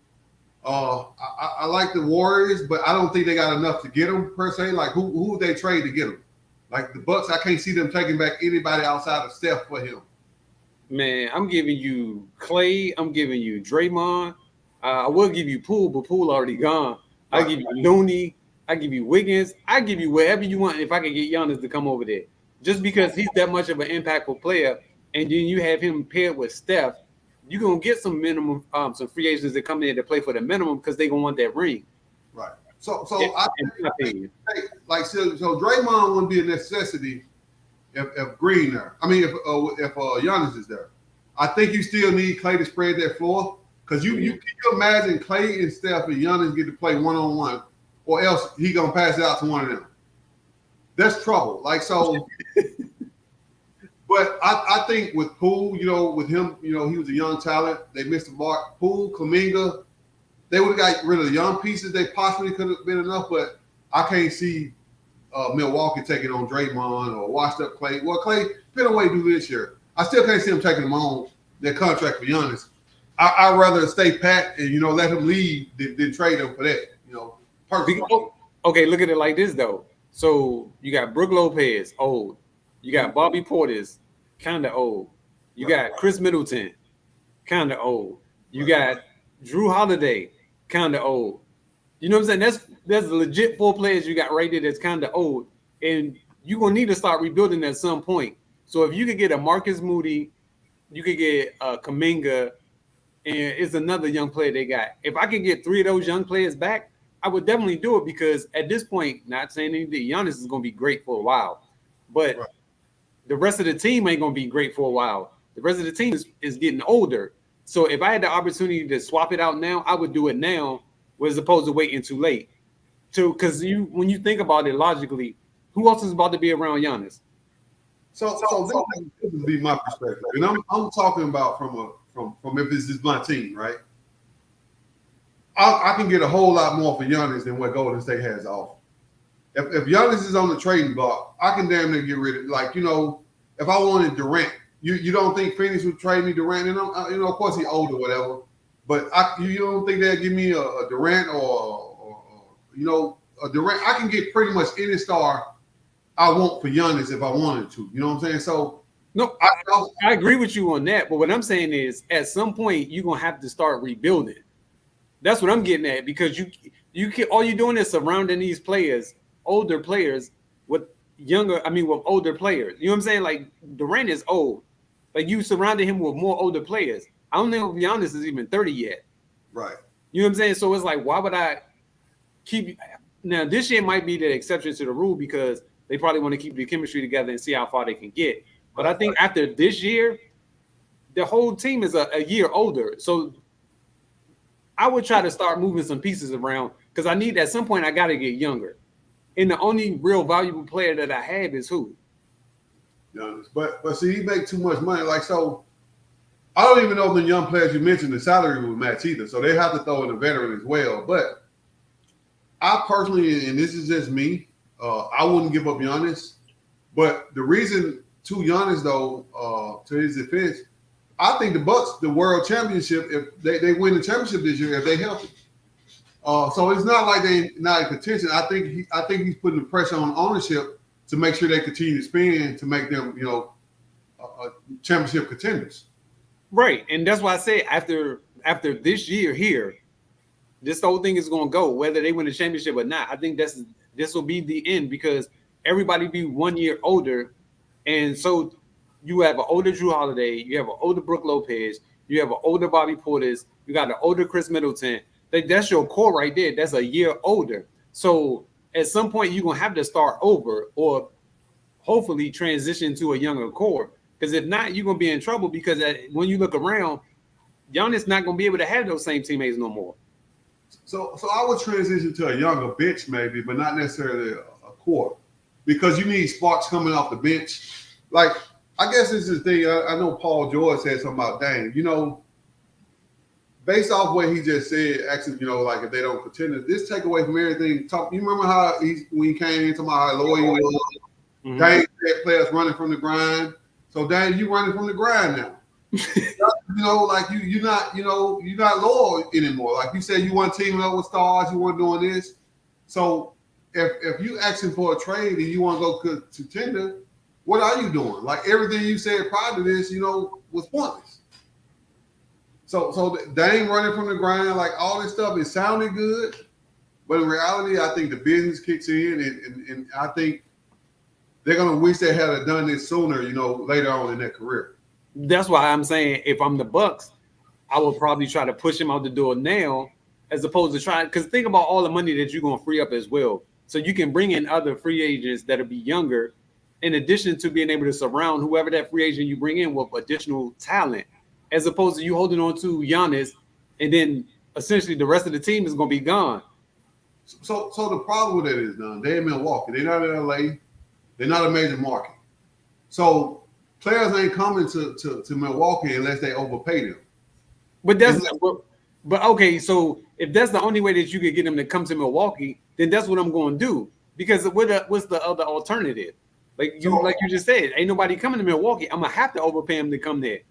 Speaker 2: I like the Warriors, but I don't think they got enough to get him per se. Like who would they trade to get him? Like the Bucks, I can't see them taking back anybody outside of Steph for him.
Speaker 1: Man, I'm giving you Clay. I'm giving you Draymond. I will give you Poole, but Poole already gone. I give you Looney. I give you Wiggins. I give you wherever you want if I can get Giannis to come over there. Just because he's that much of an impactful player, and then you have him paired with Steph, you're gonna get some minimum, some free agents that come in to play for the minimum because they're gonna want that ring.
Speaker 2: Right. So I think like so Draymond wouldn't be a necessity if Green there. I mean if Giannis is there. I think you still need Clay to spread that floor because you can you imagine Clay and Steph and Giannis get to play one-on-one, or else he gonna pass it out to one of them. That's trouble. Like so. But I think with Poole, you know, with him, you know, he was a young talent. They missed the mark. Poole, Kuminga, they would have got rid of the young pieces. They possibly could have been enough, but I can't see Milwaukee taking on Draymond or washed up Clay. Well, Clay, depending on what he do this year, I still can't see him taking him on their contract for Giannis. I'd rather stay pat and, you know, let him leave than trade him for that, you know, personally.
Speaker 1: Okay, look at it like this, though. So you got Brook Lopez, old. You got Bobby Portis, kind of old. You got Chris Middleton, kind of old. You got Drew Holiday, kind of old. You know what I'm saying? That's legit 4 players you got right there that's kind of old. And you're going to need to start rebuilding at some point. So if you could get a Marcus Moody, you could get a Kuminga, and it's another young player they got. If I could get 3 of those young players back, I would definitely do it because at this point, not saying anything, Giannis is going to be great for a while. But the rest of the team ain't going to be great for a while. The rest of the team is getting older. So if I had the opportunity to swap it out now, I would do it now as opposed to waiting too late. Because when you think about it logically, who else is about to be around Giannis?
Speaker 2: So this would be my perspective. And I'm talking about from if this is my team, right? I can get a whole lot more for Giannis than what Golden State has to offer. If Giannis is on the trading block, I can damn near get rid of, like, you know, if I wanted Durant, you don't think Phoenix would trade me Durant? And you know, of course he's old or whatever, but you don't think they'd give me a Durant or you know, a Durant? I can get pretty much any star I want for Giannis if I wanted to. You know what I'm saying? So
Speaker 1: no, I agree with you on that. But what I'm saying is, at some point, you're gonna have to start rebuilding. That's what I'm getting at, because you can, all you're doing is surrounding these players, older players, with older players. You know what I'm saying? Like Durant is old. Like you surrounded him with more older players. I don't think Giannis is even 30 yet.
Speaker 2: Right.
Speaker 1: You know what I'm saying? So it's like, why would I keep? Now this year might be the exception to the rule because they probably want to keep the chemistry together and see how far they can get. But I think after this year, the whole team is a year older. So I would try to start moving some pieces around because I need, at some point, I got to get younger. And the only real valuable player that I have is who?
Speaker 2: Giannis. But see, he make too much money. Like, so I don't even know if the young players you mentioned, the salary would match either. So they have to throw in a veteran as well. But I personally, and this is just me, I wouldn't give up Giannis. But the reason to Giannis, though, to his defense, I think the Bucks, the world championship, if they win the championship this year, if they healthy. So it's not like they not in contention. I think he's putting the pressure on ownership to make sure they continue to spend to make them, you know, championship contenders.
Speaker 1: Right, and that's why I say after this year here, this whole thing is going to go whether they win the championship or not. I think this will be the end because everybody be 1 year older, and so you have an older Drew Holiday, you have an older Brook Lopez, you have an older Bobby Portis, you got an older Chris Middleton. That's your core right there. That's a year older. So at some point, you're going to have to start over or hopefully transition to a younger core. Because if not, you're gonna be in trouble. Because when you look around, Giannis not gonna be able to have those same teammates no more.
Speaker 2: So I would transition to a younger bench maybe, but not necessarily a core, because you need sparks coming off the bench. Like, I guess this is the thing. I know Paul George said something about Dame. You know, based off what he just said, actually, you know, like if they don't contend, this take away from everything. You remember how when he came into my loyal he was, Dame said players running from the grind. So Dame, you running from the grind now. You know, like you're not loyal anymore. Like you said, you want teaming up with stars, you want doing this. So if you asking for a trade and you want to go to tender, what are you doing? Like everything you said prior to this, you know, was pointless. So Dame running from the grind, like all this stuff, it sounded good, but in reality, I think the business kicks in, and I think they're gonna wish they had done this sooner, you know, later on in their career.
Speaker 1: That's why I'm saying if I'm the Bucks, I would probably try to push him out the door now, as opposed to trying. Because think about all the money that you're gonna free up as well, so you can bring in other free agents that'll be younger, in addition to being able to surround whoever that free agent you bring in with additional talent, as opposed to you holding on to Giannis, and then essentially the rest of the team is gonna be gone.
Speaker 2: So the problem with that is, they're in Milwaukee. They're not in LA. They're not a major market. So players ain't coming to Milwaukee unless they overpay them.
Speaker 1: But okay. So if that's the only way that you could get them to come to Milwaukee, then that's what I'm going to do. Because what's the other alternative? Like you just said, ain't nobody coming to Milwaukee. I'm gonna have to overpay him to come there.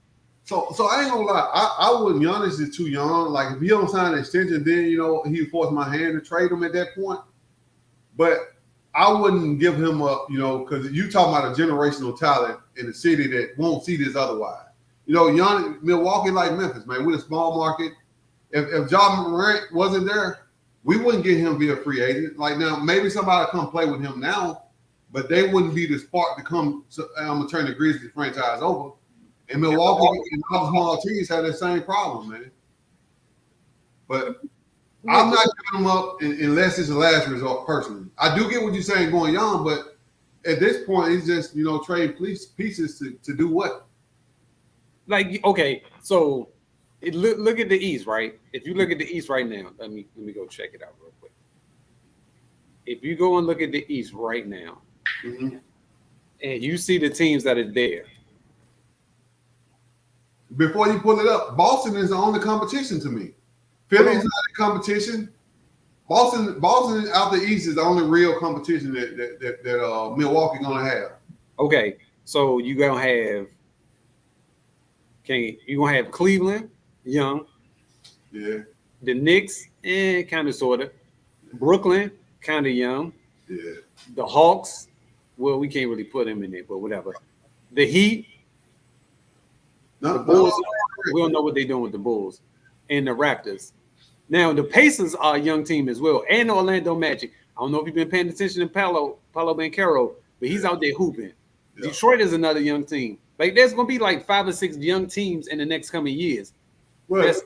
Speaker 2: So I ain't gonna lie. I wouldn't. Giannis is too young. Like if he don't sign an extension, then you know he forced my hand to trade him at that point. But I wouldn't give him up, you know, because you talking about a generational talent in a city that won't see this otherwise. You know, Milwaukee like Memphis, man. We're a small market. If Ja Morant wasn't there, we wouldn't get him via free agent. Like now, maybe somebody come play with him now, but they wouldn't be the spark to come. I'm gonna turn the Grizzlies franchise over. And Milwaukee and all small teams have the same problem, man. But I'm not giving them up unless it's the last resort, personally. I do get what you're saying going young, but at this point, it's just, you know, trade pieces to do what?
Speaker 1: Like, okay, so look at the East, right? If you look at the East right now, let me go check it out real quick. If you go and look at the East right now, and you see the teams that are there.
Speaker 2: Before you pull it up, Boston is the only competition to me. Philly's not a competition. Boston out the East is the only real competition that Milwaukee gonna have.
Speaker 1: Okay, so you're gonna have Cleveland, young.
Speaker 2: Yeah.
Speaker 1: The Knicks, kind of sorta. Brooklyn, kind of young.
Speaker 2: Yeah.
Speaker 1: The Hawks, well, we can't really put them in there, but whatever. The Heat, the Bulls. We don't know what they're doing with the Bulls and the Raptors. Now the Pacers are a young team as well, and the Orlando Magic. I don't know if you've been paying attention to Paolo Banchero, but he's out there hooping. Yeah. Detroit is another young team. Like there's gonna be like 5 or 6 young teams in the next coming years. Well, that's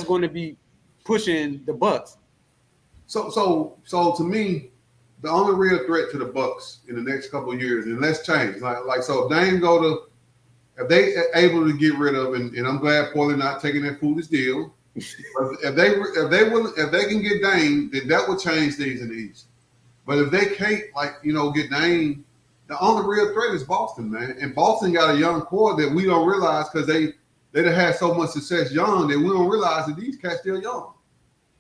Speaker 1: going to be pushing the Bucks.
Speaker 2: So to me, the only real threat to the Bucks in the next couple of years, and let's change. Like so, if Dame if they able to get rid of, and I'm glad Portland not taking that foolish deal. if they can get Dame, then that would change things in the East. But if they can't, get Dame, the only real threat is Boston, man. And Boston got a young core that we don't realize because they'd have had so much success young that we don't realize that these cats still young.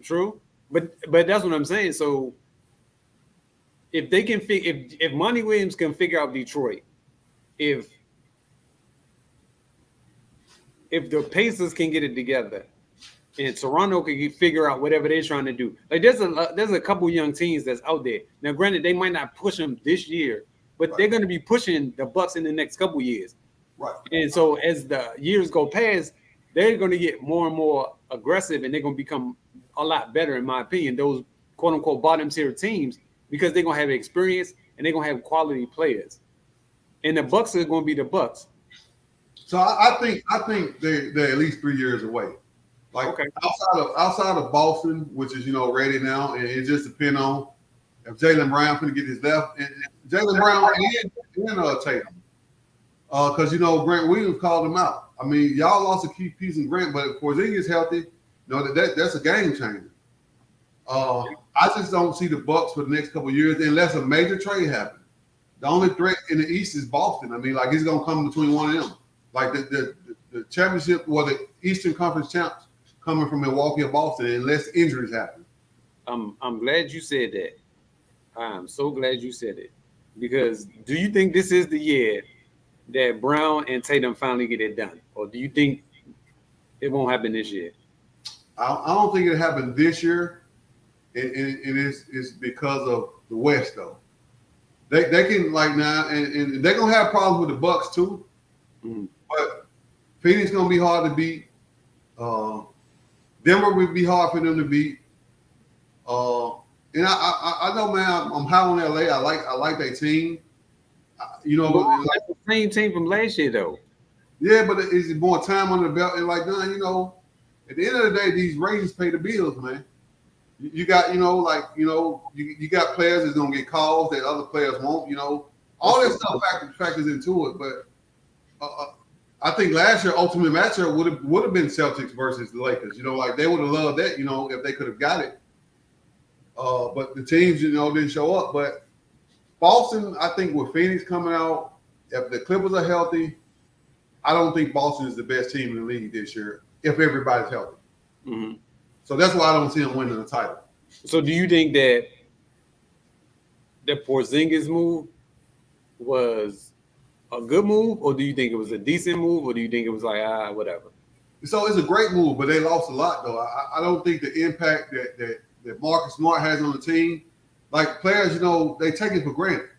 Speaker 1: True, but that's what I'm saying. So if they can if Monty Williams can figure out Detroit, if the Pacers can get it together, and Toronto can figure out whatever they're trying to do, like there's a couple young teams that's out there. Now, granted, they might not push them this year, but they're going to be pushing the Bucks in the next couple years.
Speaker 2: Right.
Speaker 1: And so as the years go past, they're going to get more and more aggressive, and they're going to become a lot better, in my opinion. Those quote unquote bottom tier teams, because they're going to have experience and they're going to have quality players, and the Bucks are going to be the Bucks.
Speaker 2: So I think they're at least 3 years away. Like outside of Boston, which is ready now, and it just depends on if Jaylen Brown can get his left, and Jaylen Brown and Tatum. Because Grant Williams called him out. I mean, y'all lost a key piece in Grant, but if Porzingis healthy, that's a game changer. I just don't see the Bucks for the next couple of years unless a major trade happens. The only threat in the East is Boston. I mean, like it's gonna come between one of them. Like the championship or the Eastern Conference champs coming from Milwaukee or Boston, unless injuries happen.
Speaker 1: I'm glad you said that. I'm so glad you said it. Because do you think this is the year that Brown and Tatum finally get it done? Or do you think it won't happen this year?
Speaker 2: I don't think it happened this year. And it's because of the West, though. They can, like, now, and they're going to have problems with the Bucks, too. Mm-hmm. But Phoenix going to be hard to beat. Denver would be hard for them to beat. And I know, man, I'm high on LA. I like their team.
Speaker 1: But like the same team from last year, though.
Speaker 2: Yeah, but it's more time on the belt. And like, at the end of the day, these ratings pay the bills, man. You got, you got players that's gonna get calls that other players won't. All that stuff factors into it. But I think last year, ultimate matchup would have been Celtics versus the Lakers. Like they would have loved that. If they could have got it. But the teams, didn't show up. But Boston, I think with Phoenix coming out, if the Clippers are healthy, I don't think Boston is the best team in the league this year if everybody's healthy. Mm-hmm. So that's why I don't see them winning the title.
Speaker 1: So do you think that the Porzingis move was a good move, or do you think it was a decent move, or do you think it was like, whatever?
Speaker 2: So it's a great move, but they lost a lot, though. I don't think the impact that Marcus Smart has on the team, like players, they take it for granted.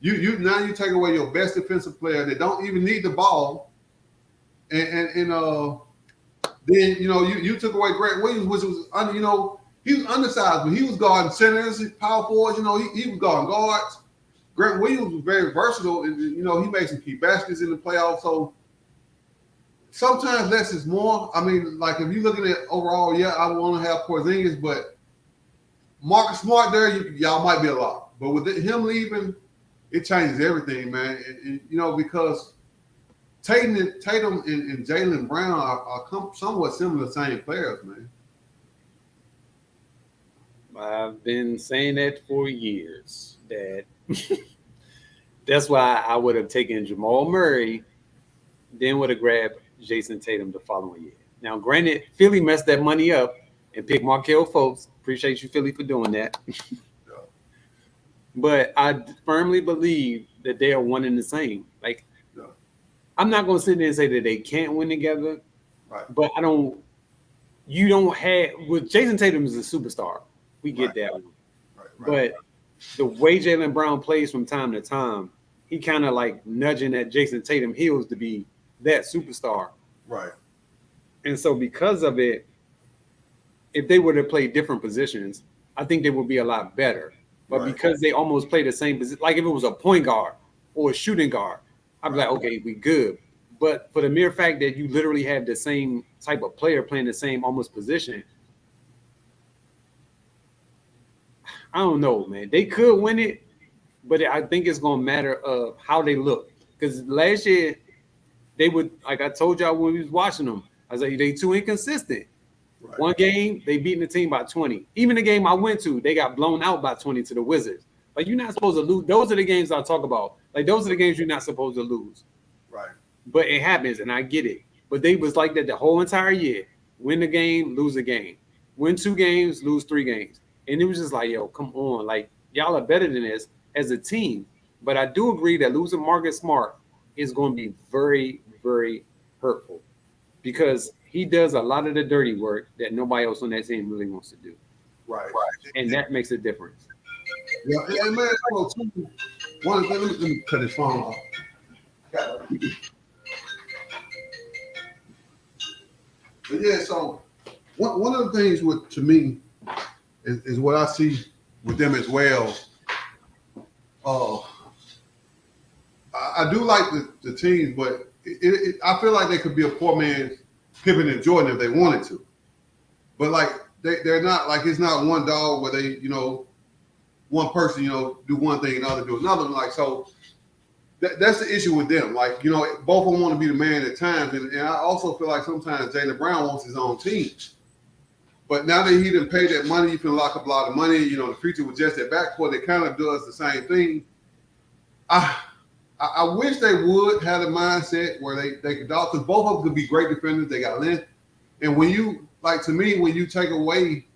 Speaker 2: You take away your best defensive player that don't even need the ball, and then you took away Grant Williams, which was he was undersized, but he was guarding centers, power forwards. He was guarding guards. Grant Williams was very versatile, and he made some key baskets in the playoffs. So sometimes less is more. I mean, like if you're looking at overall, yeah, I want to have Porzingis, but Marcus Smart there, y'all might be a lot. But with him leaving, it changes everything, man. And because Tatum and Jaylen Brown are somewhat similar, same players, man.
Speaker 1: I've been saying that for years. That's why I would have taken Jamal Murray, then would have grabbed Jason Tatum the following year. Now, granted, Philly messed that money up and picked Markelle Fultz. Appreciate you, Philly, for doing that. But I firmly believe that they are one and the same. Like, I'm not going to sit there and say that they can't win together,
Speaker 2: right.
Speaker 1: But with Jason Tatum is a superstar. We get that one.
Speaker 2: Right.
Speaker 1: But the way Jaylen Brown plays from time to time, he kind of like nudging at Jason Tatum heels to be that superstar.
Speaker 2: Right.
Speaker 1: And so because of it, if they were to play different positions, I think they would be a lot better. But because they almost play the same position, like if it was a point guard or a shooting guard, I'd be like, okay, we good. But for the mere fact that you literally have the same type of player playing the same almost position, I don't know, man. They could win it, but I think it's going to matter of how they look. Because last year, they would, like I told y'all when we was watching them, I was like, they too inconsistent. Right. One game, they beating the team by 20. Even the game I went to, they got blown out by 20 to the Wizards. Like, you're not supposed to lose. Those are the games I talk about. Like, those are the games you're not supposed to lose.
Speaker 2: Right.
Speaker 1: But it happens, and I get it. But they was like that the whole entire year. Win the game, lose a game. Win 2 games, lose 3 games. And it was just like, yo, come on. Like, y'all are better than this as a team. But I do agree that losing Marcus Smart is going to be very, very hurtful because he does a lot of the dirty work that nobody else on that team really wants to do.
Speaker 2: Right.
Speaker 1: And that makes a difference.
Speaker 2: Yeah, and man, let me cut his phone off. But yeah, so one of the things to me is what I see with them as well. I do like the teams, but I feel like they could be a poor man's Pippen and Jordan if they wanted to. But like they're not, like it's not one dog where they, one person, do one thing and the other do another. Like, so that's the issue with them. Like, you know, both of them want to be the man at times. And I also feel like sometimes Jaylen Brown wants his own team. But now that he didn't pay that money, you can lock up a lot of money. You know, the future was just that backcourt. It kind of does the same thing. I wish they would have a mindset where they could dog, because both of them could be great defenders. They got length. And when you, like, to me, when you take away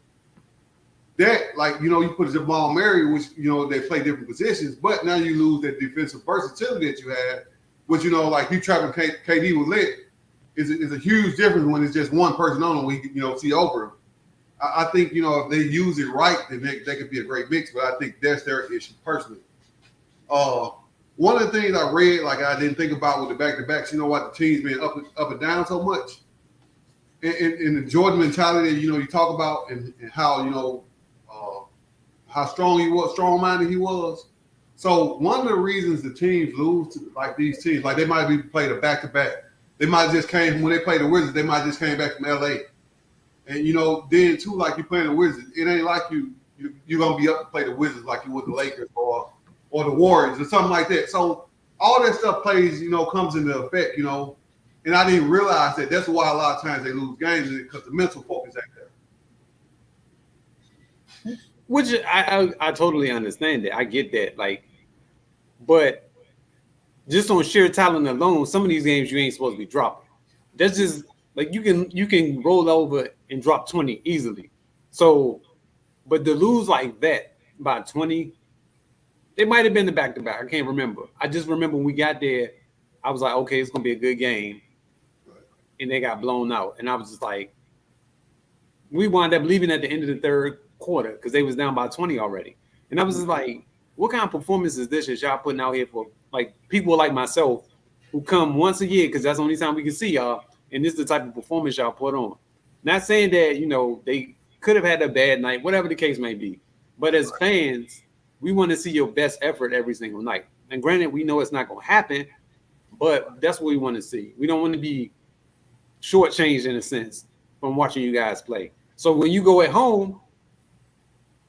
Speaker 2: that, like, you know, you put Jamal Murray, which, you know, they play different positions, but now you lose that defensive versatility that you had, which, you know, like you trapping KD with lit is a huge difference when it's just one person on them. We, you know, see over him. I think, you know, if they use it right, then they could be a great mix, but I think that's their issue personally. One of the things I read, like I didn't think about with the back-to-backs, you know what, the team's been up and down so much. In the Jordan mentality, you know, you talk about and how, you know, how strong he was, strong-minded he was. So one of the reasons the teams lose to, like, these teams, like they might be played a back-to-back. They might just came, when they played the Wizards, they might just came back from L.A. And, you know, then, too, like you playing the Wizards, it ain't like you're going to be up to play the Wizards like you would the Lakers or the Warriors or something like that. So all that stuff plays, you know, comes into effect, you know. And I didn't realize that that's why a lot of times they lose games, because the mental focus ain't there.
Speaker 1: Which I totally understand that. I get that. Like, but just on sheer talent alone, some of these games you ain't supposed to be dropping. That's just like you can roll over and drop 20 easily. So, but to lose like that by 20, it might have been the back-to-back. I can't remember. I just remember when we got there, I was like, okay, it's gonna be a good game. And they got blown out. And I was just like, we wound up leaving at the end of the third quarter because they was down by 20 already. And I was just like, what kind of performance is this that y'all putting out here for, like, people like myself who come once a year because that's the only time we can see y'all, and this is the type of performance y'all put on. Not saying that, you know, they could have had a bad night, whatever the case may be. But as fans, we want to see your best effort every single night. And granted, we know it's not going to happen, but that's what we want to see. We don't want to be shortchanged in a sense from watching you guys play. So when you go at home,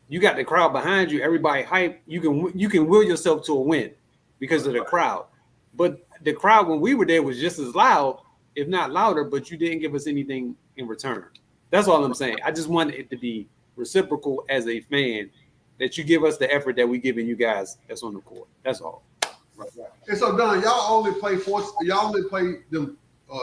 Speaker 1: you got the crowd behind you, everybody hype. You can will yourself to a win because of the crowd. But the crowd when we were there was just as loud, if not louder, but you didn't give us anything in return. That's all I'm saying. I just want it to be reciprocal as a fan, that you give us the effort that we giving you guys that's on the court. That's all.
Speaker 2: Right. And so, Don, y'all only play them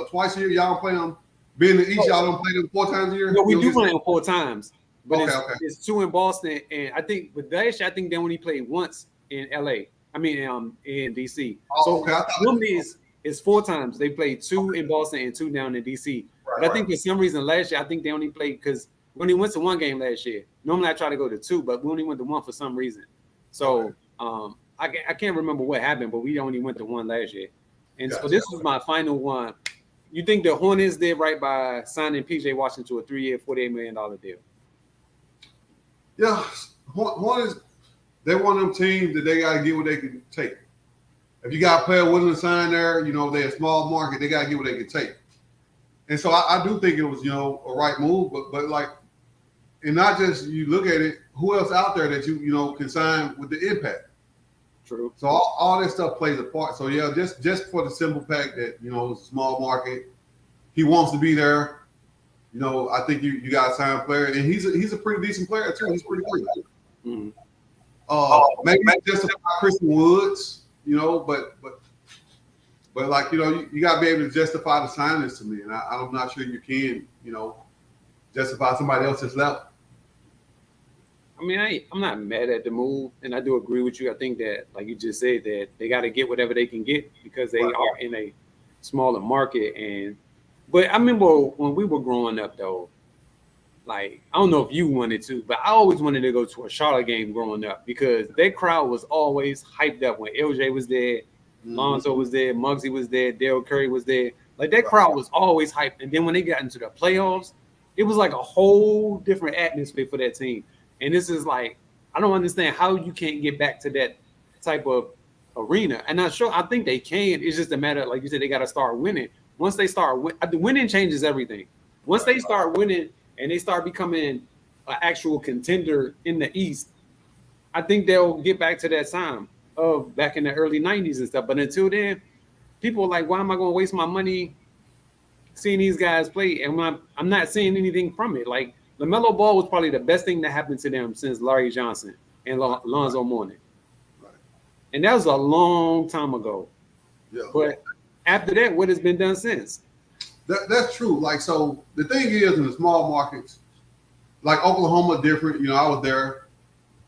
Speaker 2: twice a year. Y'all don't play them. Being in the East, y'all don't play them 4 times a year.
Speaker 1: No, we do play them 4 times, but
Speaker 2: okay.
Speaker 1: It's 2 in Boston, and I think with last year, I think they only played once in LA. I mean, in DC.
Speaker 2: Oh, okay.
Speaker 1: Normally it's 4 times. They played 2 in Boston and 2 down in DC. Right, but I think for some reason last year, I think they only played because we only went to 1 game last year. Normally I try to go to 2, but we only went to 1 for some reason. So I can't remember what happened, but we only went to 1 last year. And so this was my final one. You think the Hornets did right by signing PJ Washington to a 3-year, $48 million deal?
Speaker 2: Yeah, Hornets, they're one of them teams that they got to get what they can take. If you got a player willing to sign there, you know, they're a small market, they got to get what they can take. And so I do think it was, you know, a right move, but like, and not just you look at it, who else out there that you know can sign with the impact?
Speaker 1: True.
Speaker 2: So all that stuff plays a part. So yeah, just for the simple fact that, you know, it's a small market, he wants to be there. You know, I think you got to sign a player, and he's a pretty decent player too. He's pretty good. Mm-hmm. Maybe just Christian Woods, you know, but like, you know, you got to be able to justify the signings to me, and I'm not sure you can, you know, justify somebody else's left.
Speaker 1: I mean, I'm not mad at the move, and I do agree with you. I think that, like you just said, that they got to get whatever they can get because they are in a smaller market. But I remember when we were growing up, though, like, I don't know if you wanted to, but I always wanted to go to a Charlotte game growing up because their crowd was always hyped up when LJ was there, Lonzo was there, Muggsy was there, Dale Curry was there. Like, that crowd was always hyped. And then when they got into the playoffs, it was like a whole different atmosphere for that team. And this is like, I don't understand how you can't get back to that type of arena. And I think they can. It's just a matter, like you said, they got to start winning. Once they start winning changes everything. Once they start winning and they start becoming an actual contender in the East, I think they'll get back to that time. of back in the early 90s and stuff. But until then, people are like, why am I going to waste my money seeing these guys play? And I'm not seeing anything from it. Like LaMelo Ball was probably the best thing that happened to them since Larry Johnson and Lonzo Mourning.
Speaker 2: Right.
Speaker 1: And that was a long time ago.
Speaker 2: Yeah.
Speaker 1: But after that, what has been done since?
Speaker 2: That's true. Like, so the thing is, in the small markets, like Oklahoma, different. You know, I was there.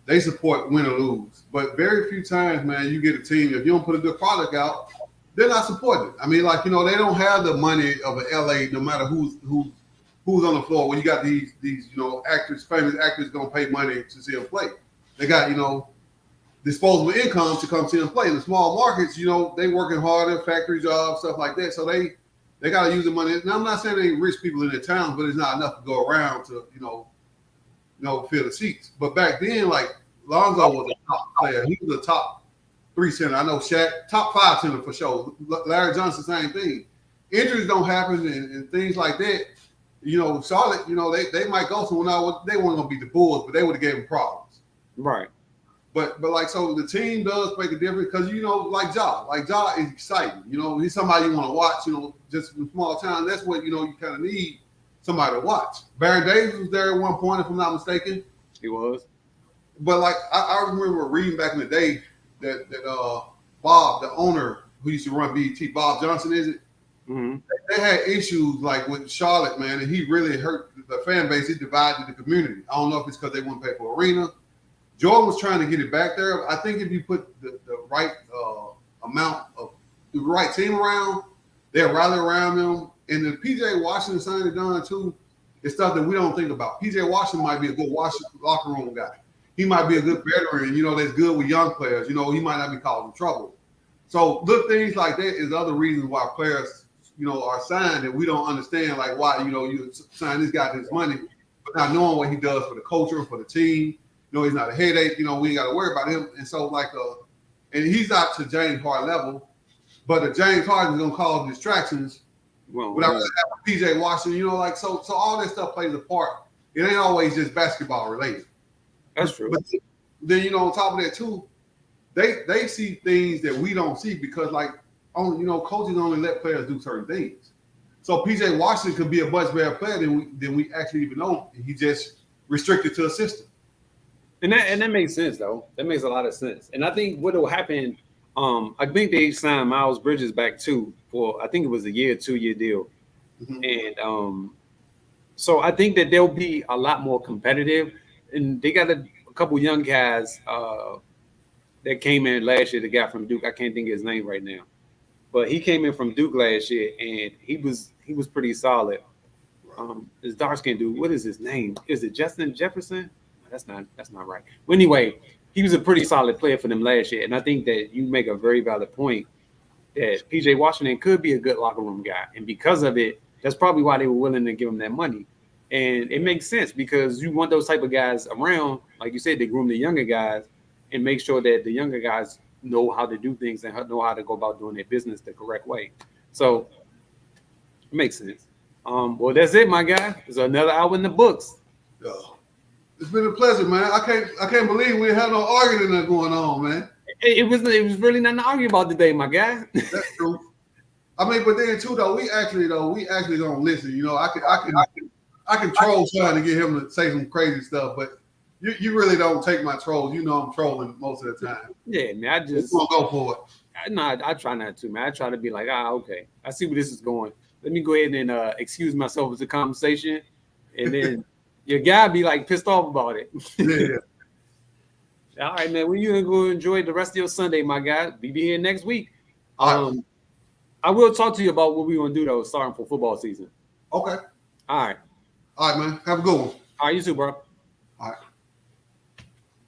Speaker 2: They support win or lose, but very few times, man, you get a team, if you don't put a good product out, they're not supported. I mean, like, you know, they don't have the money of an LA, no matter who's on the floor. When you got these you know, actors, famous actors, gonna pay money to see them play. They got, you know, disposable income to come see them play. In the small markets, you know, they working harder, factory jobs, stuff like that. So they got to use the money. Now, I'm not saying they ain't rich people in their towns, but it's not enough to go around to, you know, fill the seats. But back then, like, Lonzo was a top player. He was a top 3 center. I know Shaq, top 5 center for sure. Larry Johnson, same thing. Injuries don't happen and things like that. You know, Charlotte, you know, they might go somewhere now. They weren't going to beat the Bulls, but they would have gave them problems.
Speaker 1: Right.
Speaker 2: But like, so the team does make a difference because, you know, like Ja is exciting. You know, he's somebody you want to watch, you know, just from small town. That's what, you know, you kind of need somebody to watch. Baron Davis was there at one point, if I'm not mistaken.
Speaker 1: He was.
Speaker 2: But like, I remember reading back in the day that Bob, the owner who used to run BET, Bob Johnson, is it?
Speaker 1: Mm-hmm.
Speaker 2: They had issues like with Charlotte, man, and he really hurt the fan base. He divided the community. I don't know if it's because they wouldn't pay for arena. Jordan was trying to get it back there. I think if you put the right amount of the right team around, they'll rally around them. And the PJ Washington signed it done too. It's stuff that we don't think about. PJ Washington might be a good locker room guy. He might be a good veteran, you know, that's good with young players. You know, he might not be causing trouble. So little things like that is other reasons why players, you know, are signed that we don't understand, like why, you know, you sign this guy this money, but not knowing what he does for the culture, for the team. You know, he's not a headache. You know, we ain't got to worry about him. And so, like, and he's not to James Harden level, but if James Harden is going to cause distractions without PJ Washington, you know, like, so all that stuff plays a part. It ain't always just basketball related.
Speaker 1: That's true.
Speaker 2: But then, you know, on top of that too, they see things that we don't see because, like, only, you know, coaches only let players do certain things. So PJ Washington could be a much better player than we actually even know. He just restricted to a system.
Speaker 1: And that makes sense, though. That makes a lot of sense. And I think what will happen, I think they signed Miles Bridges back too for, I think it was a 2-year deal. Mm-hmm. And so I think that they'll be a lot more competitive. And they got a couple young guys that came in last year. The guy from Duke, I can't think of his name right now, but he came in from Duke last year, and he was pretty solid. This dark skinned dude, what is his name? Is it Justin Jefferson? That's not right. But anyway, he was a pretty solid player for them last year, and I think that you make a very valid point that PJ Washington could be a good locker room guy, and because of it, that's probably why they were willing to give him that money. And it makes sense because you want those type of guys around. Like you said, they groom the younger guys and make sure that the younger guys know how to do things and know how to go about doing their business the correct way. So it makes sense. Well, that's it, my guy. There's another hour in the books.
Speaker 2: Yeah. It's been a pleasure, man. I can't believe we had no arguing going on, man.
Speaker 1: It was really nothing to argue about today, my guy.
Speaker 2: That's true. I mean, but then too, though, we actually don't listen. You know, I can troll trying to get him to say some crazy stuff, but you really don't take my trolls. You know I'm trolling most of the time.
Speaker 1: Yeah, man. I just
Speaker 2: won't go for it.
Speaker 1: I try not to, man. I try to be like, okay, I see where this is going. Let me go ahead and excuse myself with the conversation, and then your guy be like pissed off about it.
Speaker 2: Yeah.
Speaker 1: All right, man. Well, you gonna go enjoy the rest of your Sunday, my guy. Be here next week. I will talk to you about what we're gonna do though, starting for football season.
Speaker 2: Okay.
Speaker 1: All right.
Speaker 2: All right, man. Have a good one.
Speaker 1: All right, you too, bro.
Speaker 2: All right.